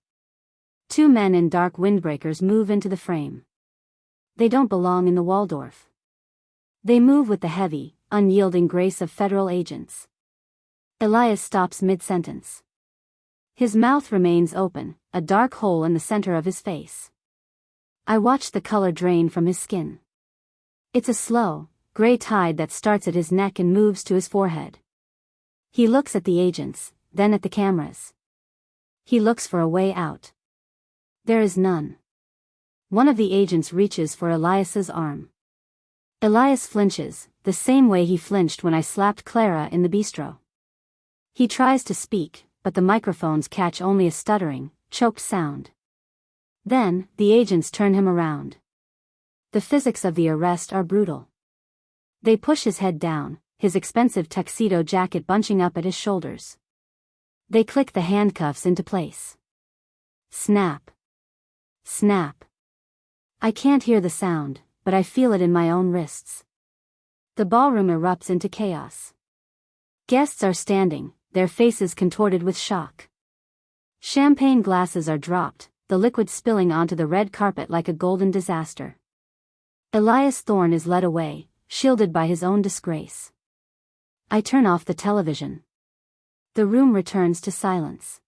2 men in dark windbreakers move into the frame. They don't belong in the Waldorf. They move with the heavy, unyielding grace of federal agents. Elias stops mid-sentence. His mouth remains open, a dark hole in the center of his face. I watch the color drain from his skin. It's a slow, gray tide that starts at his neck and moves to his forehead. He looks at the agents, then at the cameras. He looks for a way out. There is none. One of the agents reaches for Elias's arm. Elias flinches, the same way he flinched when I slapped Clara in the bistro. He tries to speak, but the microphones catch only a stuttering, choked sound. Then, the agents turn him around. The physics of the arrest are brutal. They push his head down, his expensive tuxedo jacket bunching up at his shoulders. They click the handcuffs into place. Snap. Snap. I can't hear the sound, but I feel it in my own wrists. The ballroom erupts into chaos. Guests are standing, their faces contorted with shock. Champagne glasses are dropped, the liquid spilling onto the red carpet like a golden disaster. Elias Thorne is led away, shielded by his own disgrace. I turn off the television. The room returns to silence.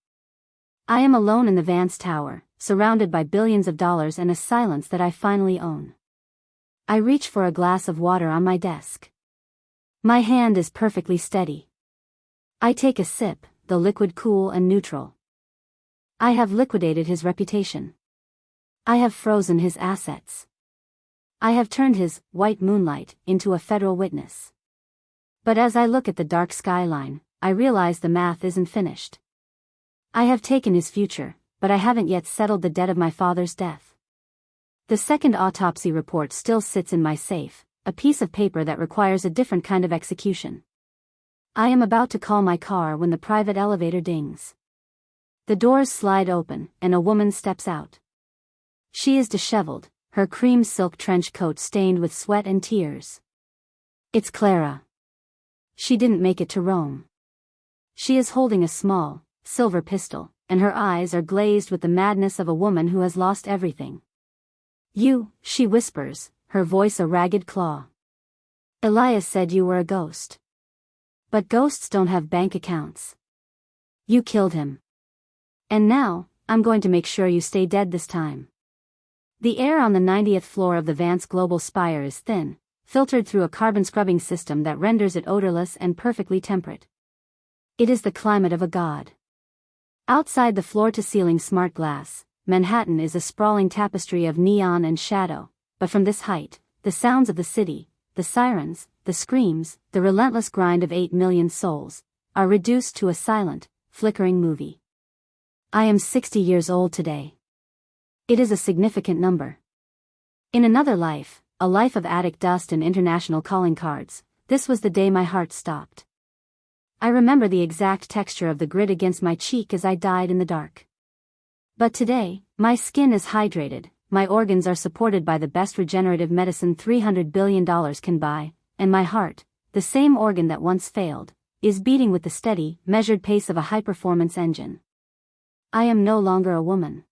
I am alone in the Vance Tower, surrounded by billions of dollars and a silence that I finally own. I reach for a glass of water on my desk. My hand is perfectly steady. I take a sip, the liquid cool and neutral. I have liquidated his reputation. I have frozen his assets. I have turned his white moonlight into a federal witness. But as I look at the dark skyline, I realize the math isn't finished. I have taken his future, but I haven't yet settled the debt of my father's death. The second autopsy report still sits in my safe, a piece of paper that requires a different kind of execution. I am about to call my car when the private elevator dings. The doors slide open, and a woman steps out. She is disheveled, her cream silk trench coat stained with sweat and tears. It's Clara. She didn't make it to Rome. She is holding a small, silver pistol, and her eyes are glazed with the madness of a woman who has lost everything. You, she whispers, her voice a ragged claw. Elias said you were a ghost. But ghosts don't have bank accounts. You killed him. And now, I'm going to make sure you stay dead this time. The air on the 90th floor of the Vance Global Spire is thin, filtered through a carbon scrubbing system that renders it odorless and perfectly temperate. It is the climate of a god. Outside the floor-to-ceiling smart glass, Manhattan is a sprawling tapestry of neon and shadow, but from this height, the sounds of the city, the sirens, the screams, the relentless grind of 8 million souls, are reduced to a silent, flickering movie. I am 60 years old today. It is a significant number. In another life, a life of attic dust and international calling cards, this was the day my heart stopped. I remember the exact texture of the grit against my cheek as I died in the dark. But today, my skin is hydrated, my organs are supported by the best regenerative medicine $300 billion can buy, and my heart, the same organ that once failed, is beating with the steady, measured pace of a high-performance engine. I am no longer a woman.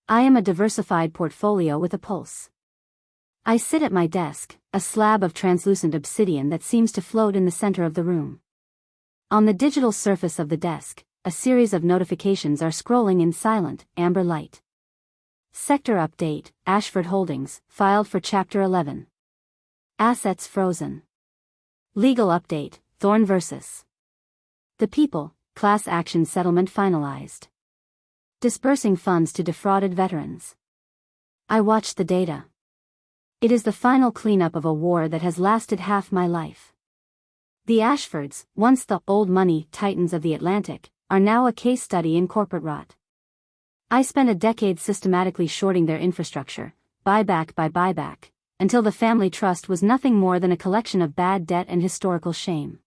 I am a diversified portfolio with a pulse. I sit at my desk, a slab of translucent obsidian that seems to float in the center of the room. On the digital surface of the desk, a series of notifications are scrolling in silent, amber light. Sector update, Ashford Holdings, filed for Chapter 11. Assets frozen. Legal update, Thorne vs. The People, class action settlement finalized. Dispersing funds to defrauded veterans. I watched the data. It is the final cleanup of a war that has lasted half my life. The Ashfords, once the old money titans of the Atlantic, are now a case study in corporate rot. I spent a decade systematically shorting their infrastructure, buyback by buyback, until the family trust was nothing more than a collection of bad debt and historical shame.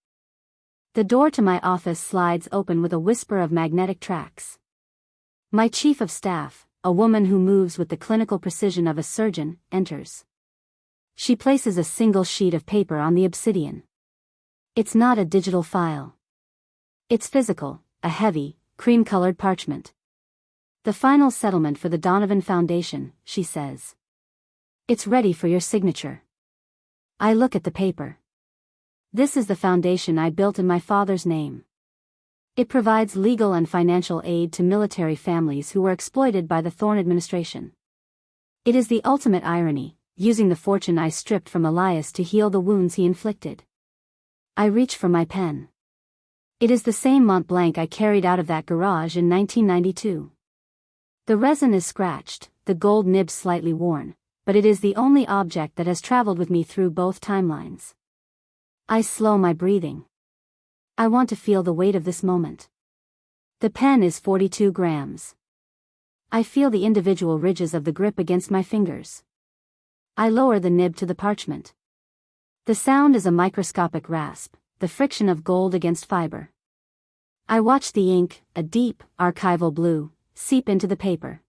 The door to my office slides open with a whisper of magnetic tracks. My chief of staff, a woman who moves with the clinical precision of a surgeon, enters. She places a single sheet of paper on the obsidian. It's not a digital file. It's physical, a heavy, cream-colored parchment. The final settlement for the Donovan Foundation, she says. It's ready for your signature. I look at the paper. This is the foundation I built in my father's name. It provides legal and financial aid to military families who were exploited by the Thorne administration. It is the ultimate irony, using the fortune I stripped from Elias to heal the wounds he inflicted. I reach for my pen. It is the same Mont Blanc I carried out of that garage in 1992. The resin is scratched, the gold nib slightly worn, but it is the only object that has traveled with me through both timelines. I slow my breathing. I want to feel the weight of this moment. The pen is 42 grams. I feel the individual ridges of the grip against my fingers. I lower the nib to the parchment. The sound is a microscopic rasp, the friction of gold against fiber. I watch the ink, a deep, archival blue, seep into the paper.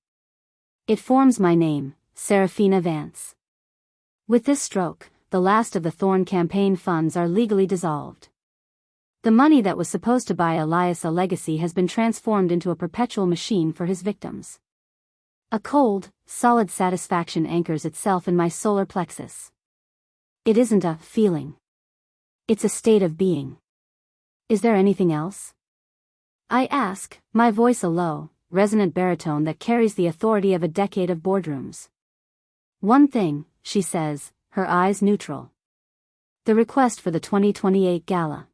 It forms my name, Serafina Vance. With this stroke, the last of the Thorne campaign funds are legally dissolved. The money that was supposed to buy Elias a legacy has been transformed into a perpetual machine for his victims. A cold, solid satisfaction anchors itself in my solar plexus. It isn't a feeling. It's a state of being. Is there anything else? I ask, my voice a low, resonant baritone that carries the authority of a decade of boardrooms. One thing, she says, her eyes neutral. The request for the 2028 gala.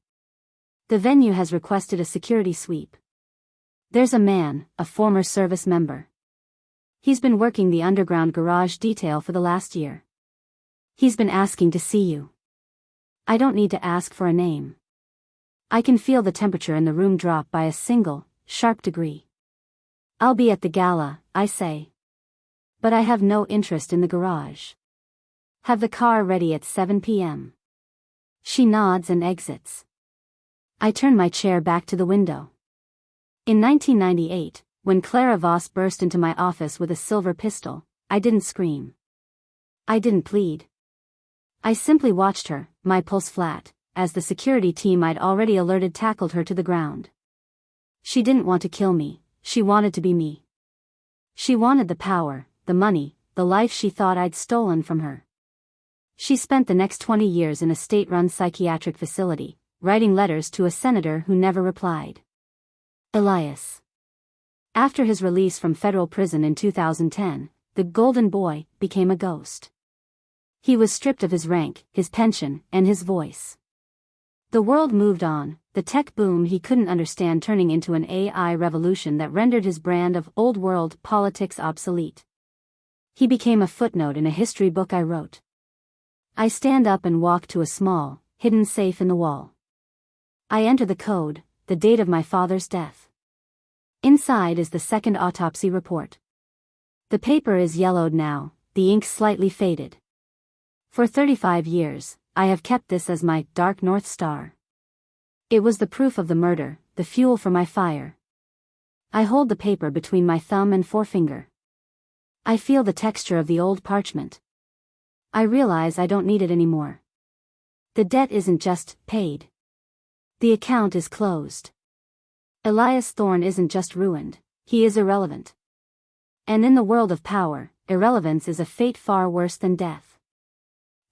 The venue has requested a security sweep. There's a man, a former service member. He's been working the underground garage detail for the last year. He's been asking to see you. I don't need to ask for a name. I can feel the temperature in the room drop by a single, sharp degree. I'll be at the gala, I say. But I have no interest in the garage. Have the car ready at 7 p.m. She nods and exits. I turn my chair back to the window. In 1998, when Clara Voss burst into my office with a silver pistol, I didn't scream. I didn't plead. I simply watched her, my pulse flat, as the security team I'd already alerted tackled her to the ground. She didn't want to kill me, she wanted to be me. She wanted the power, the money, the life she thought I'd stolen from her. She spent the next 20 years in a state-run psychiatric facility, writing letters to a senator who never replied. Elias. After his release from federal prison in 2010, the golden boy became a ghost. He was stripped of his rank, his pension, and his voice. The world moved on, the tech boom he couldn't understand turning into an AI revolution that rendered his brand of old-world politics obsolete. He became a footnote in a history book I wrote. I stand up and walk to a small, hidden safe in the wall. I enter the code, the date of my father's death. Inside is the second autopsy report. The paper is yellowed now, the ink slightly faded. For 35 years, I have kept this as my dark North Star. It was the proof of the murder, the fuel for my fire. I hold the paper between my thumb and forefinger. I feel the texture of the old parchment. I realize I don't need it anymore. The debt isn't just paid. The account is closed. Elias Thorne isn't just ruined, he is irrelevant. And in the world of power, irrelevance is a fate far worse than death.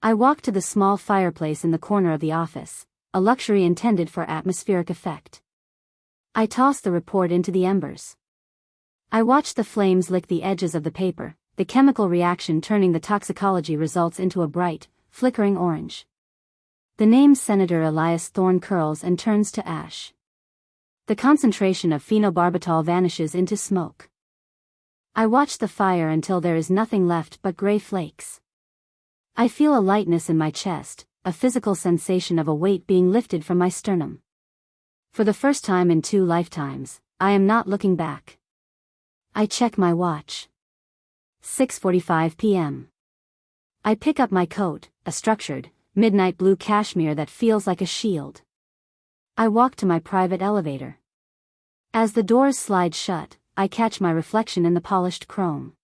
I walk to the small fireplace in the corner of the office, a luxury intended for atmospheric effect. I toss the report into the embers. I watch the flames lick the edges of the paper, the chemical reaction turning the toxicology results into a bright, flickering orange. The name Senator Elias Thorne curls and turns to ash. The concentration of phenobarbital vanishes into smoke. I watch the fire until there is nothing left but gray flakes. I feel a lightness in my chest, a physical sensation of a weight being lifted from my sternum. For the first time in 2 lifetimes, I am not looking back. I check my watch. 6:45 p.m. I pick up my coat, a structured, midnight blue cashmere that feels like a shield. I walk to my private elevator. As the doors slide shut, I catch my reflection in the polished chrome.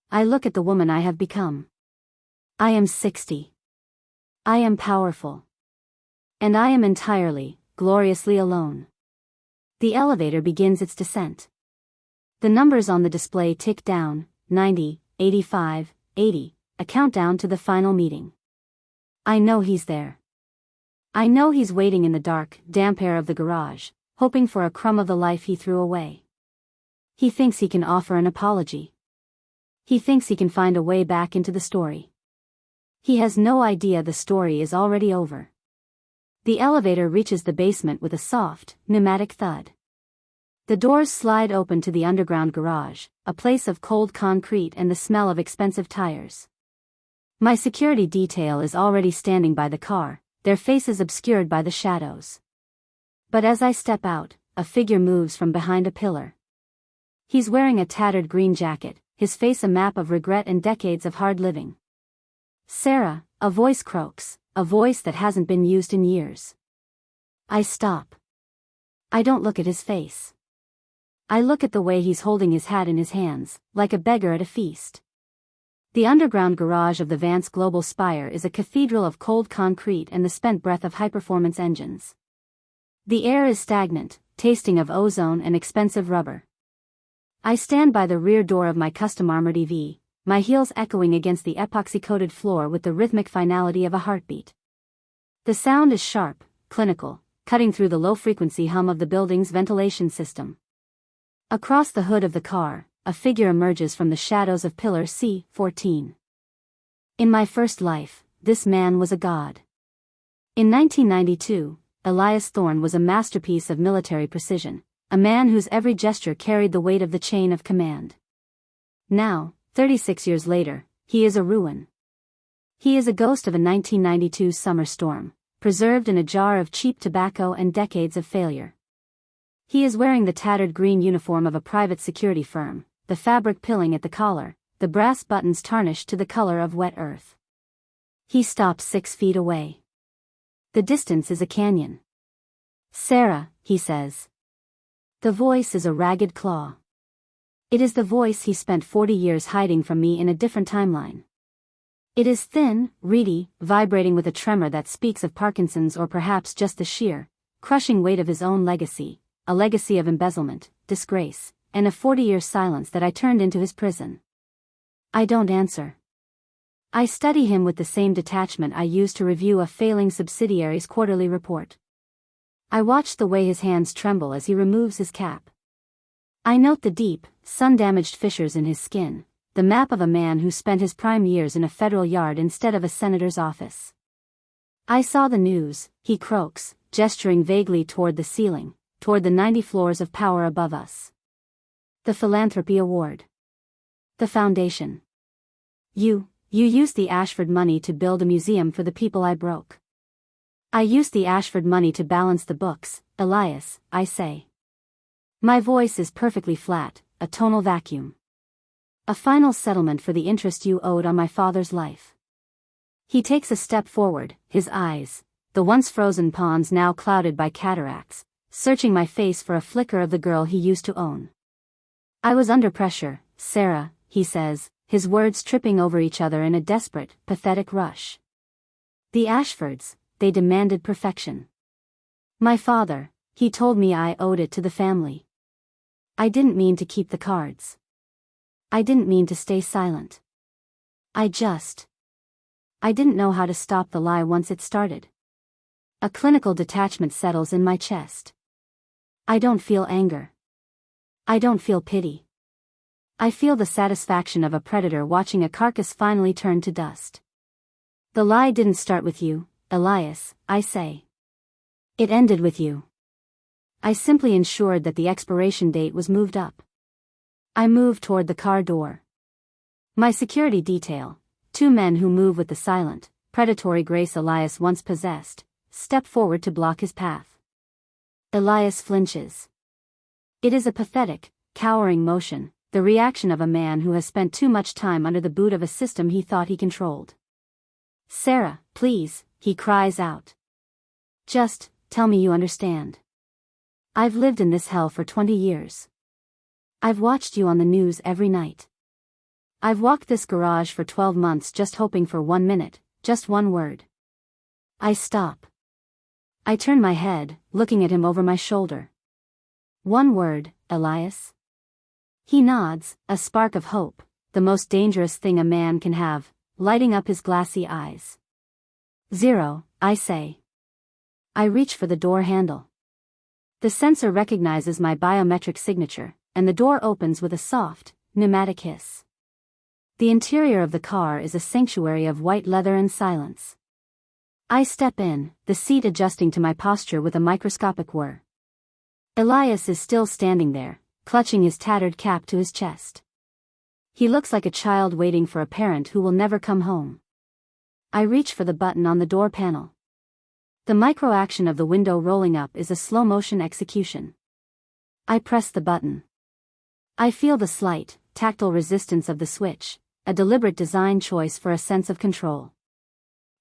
I look at the woman I have become. I am 60. I am powerful. And I am entirely, gloriously alone. The elevator begins its descent. The numbers on the display tick down, 90, 85, 80, a countdown to the final meeting. I know he's there. I know he's waiting in the dark, damp air of the garage, hoping for a crumb of the life he threw away. He thinks he can offer an apology. He thinks he can find a way back into the story. He has no idea the story is already over. The elevator reaches the basement with a soft, pneumatic thud. The doors slide open to the underground garage, a place of cold concrete and the smell of expensive tires. My security detail is already standing by the car, their faces obscured by the shadows. But as I step out, a figure moves from behind a pillar. He's wearing a tattered green jacket, his face a map of regret and decades of hard living. Sarah, a voice croaks, a voice that hasn't been used in years. I stop. I don't look at his face. I look at the way he's holding his hat in his hands, like a beggar at a feast. The underground garage of the Vance Global Spire is a cathedral of cold concrete and the spent breath of high-performance engines. The air is stagnant, tasting of ozone and expensive rubber. I stand by the rear door of my custom-armored EV, my heels echoing against the epoxy-coated floor with the rhythmic finality of a heartbeat. The sound is sharp, clinical, cutting through the low-frequency hum of the building's ventilation system. Across the hood of the car, a figure emerges from the shadows of pillar C-14. In my first life, this man was a god. In 1992, Elias Thorne was a masterpiece of military precision, a man whose every gesture carried the weight of the chain of command. Now, 36 years later, he is a ruin. He is a ghost of a 1992 summer storm, preserved in a jar of cheap tobacco and decades of failure. He is wearing the tattered green uniform of a private security firm, the fabric pilling at the collar, the brass buttons tarnished to the color of wet earth. He stops 6 feet away. The distance is a canyon. "Sarah," he says. The voice is a ragged claw. It is the voice he spent 40 years hiding from me in a different timeline. It is thin, reedy, vibrating with a tremor that speaks of Parkinson's or perhaps just the sheer, crushing weight of his own legacy, a legacy of embezzlement, disgrace, and a 40-year silence that I turned into his prison. I don't answer. I study him with the same detachment I use to review a failing subsidiary's quarterly report. I watch the way his hands tremble as he removes his cap. I note the deep, sun-damaged fissures in his skin, the map of a man who spent his prime years in a federal yard instead of a senator's office. I saw the news, he croaks, gesturing vaguely toward the ceiling, toward the 90 floors of power above us. The Philanthropy Award. The Foundation. You used the Ashford money to build a museum for the people I broke. I used the Ashford money to balance the books, Elias, I say. My voice is perfectly flat, a tonal vacuum. A final settlement for the interest you owed on my father's life. He takes a step forward, his eyes, the once frozen ponds now clouded by cataracts, searching my face for a flicker of the girl he used to own. I was under pressure, Sarah, he says, his words tripping over each other in a desperate, pathetic rush. The Ashfords, they demanded perfection. My father, he told me I owed it to the family. I didn't mean to keep the cards. I didn't mean to stay silent. I didn't know how to stop the lie once it started. A clinical detachment settles in my chest. I don't feel anger. I don't feel pity. I feel the satisfaction of a predator watching a carcass finally turn to dust. The lie didn't start with you, Elias, I say. It ended with you. I simply ensured that the expiration date was moved up. I moved toward the car door. My security detail, 2 men who move with the silent, predatory grace Elias once possessed, step forward to block his path. Elias flinches. It is a pathetic, cowering motion, the reaction of a man who has spent too much time under the boot of a system he thought he controlled. Sarah, please, he cries out. Just, tell me you understand. I've lived in this hell for 20 years. I've watched you on the news every night. I've walked this garage for 12 months just hoping for 1 minute, just one word. I stop. I turn my head, looking at him over my shoulder. One word, Elias? He nods, a spark of hope, the most dangerous thing a man can have, lighting up his glassy eyes. 0, I say. I reach for the door handle. The sensor recognizes my biometric signature, and the door opens with a soft, pneumatic hiss. The interior of the car is a sanctuary of white leather and silence. I step in, the seat adjusting to my posture with a microscopic whir. Elias is still standing there, clutching his tattered cap to his chest. He looks like a child waiting for a parent who will never come home. I reach for the button on the door panel. The micro-action of the window rolling up is a slow-motion execution. I press the button. I feel the slight, tactile resistance of the switch, a deliberate design choice for a sense of control.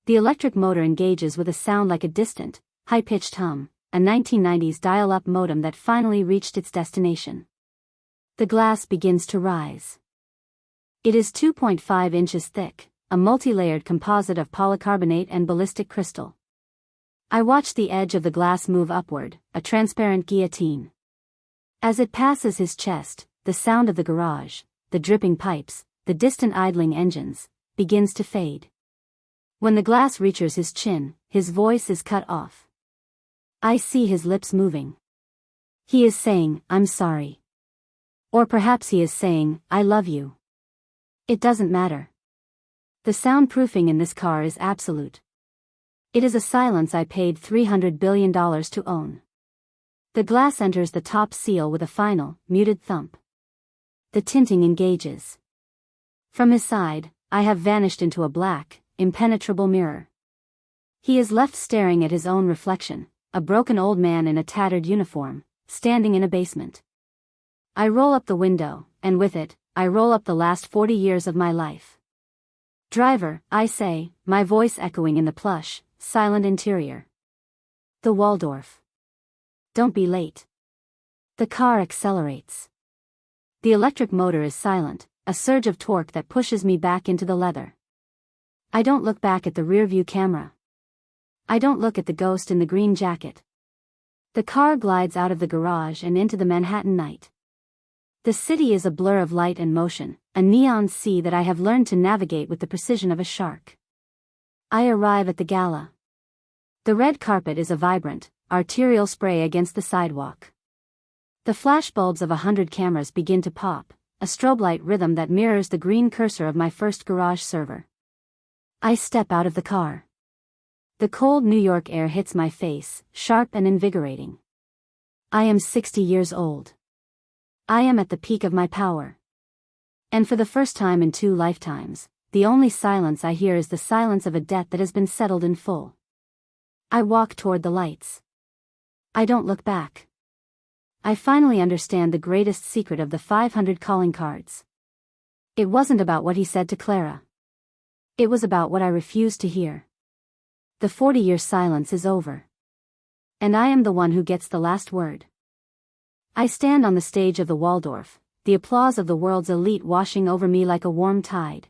The electric motor engages with a sound like a distant, high-pitched hum, a 1990s dial-up modem that finally reached its destination. The glass begins to rise. It is 2.5 inches thick, a multi-layered composite of polycarbonate and ballistic crystal. I watch the edge of the glass move upward, a transparent guillotine. As it passes his chest, the sound of the garage, the dripping pipes, the distant idling engines, begins to fade. When the glass reaches his chin, his voice is cut off. I see his lips moving. He is saying, I'm sorry. Or perhaps he is saying, I love you. It doesn't matter. The soundproofing in this car is absolute. It is a silence I paid $300 billion to own. The glass enters the top seal with a final, muted thump. The tinting engages. From his side, I have vanished into a black, impenetrable mirror. He is left staring at his own reflection, a broken old man in a tattered uniform, standing in a basement. I roll up the window, and with it, I roll up the last 40 years of my life. Driver, I say, my voice echoing in the plush, silent interior. The Waldorf. Don't be late. The car accelerates. The electric motor is silent, a surge of torque that pushes me back into the leather. I don't look back at the rearview camera. I don't look at the ghost in the green jacket. The car glides out of the garage and into the Manhattan night. The city is a blur of light and motion, a neon sea that I have learned to navigate with the precision of a shark. I arrive at the gala. The red carpet is a vibrant, arterial spray against the sidewalk. The flashbulbs of 100 cameras begin to pop, a strobe light rhythm that mirrors the green cursor of my first garage server. I step out of the car. The cold New York air hits my face, sharp and invigorating. I am 60 years old. I am at the peak of my power. And for the first time in 2 lifetimes, the only silence I hear is the silence of a debt that has been settled in full. I walk toward the lights. I don't look back. I finally understand the greatest secret of the 500 calling cards. It wasn't about what he said to Clara. It was about what I refused to hear. The 40-year silence is over. And I am the one who gets the last word. I stand on the stage of the Waldorf, the applause of the world's elite washing over me like a warm tide.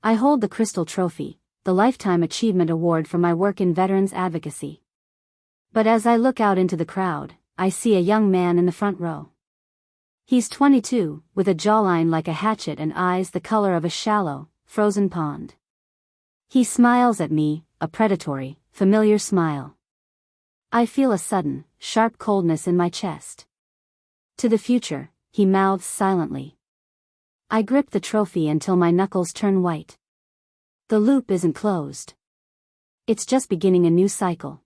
I hold the Crystal Trophy, the Lifetime Achievement Award for my work in veterans advocacy. But as I look out into the crowd, I see a young man in the front row. He's 22, with a jawline like a hatchet and eyes the color of a shallow, frozen pond. He smiles at me, a predatory, familiar smile. I feel a sudden, sharp coldness in my chest. To the future, he mouths silently. I grip the trophy until my knuckles turn white. The loop isn't closed. It's just beginning a new cycle.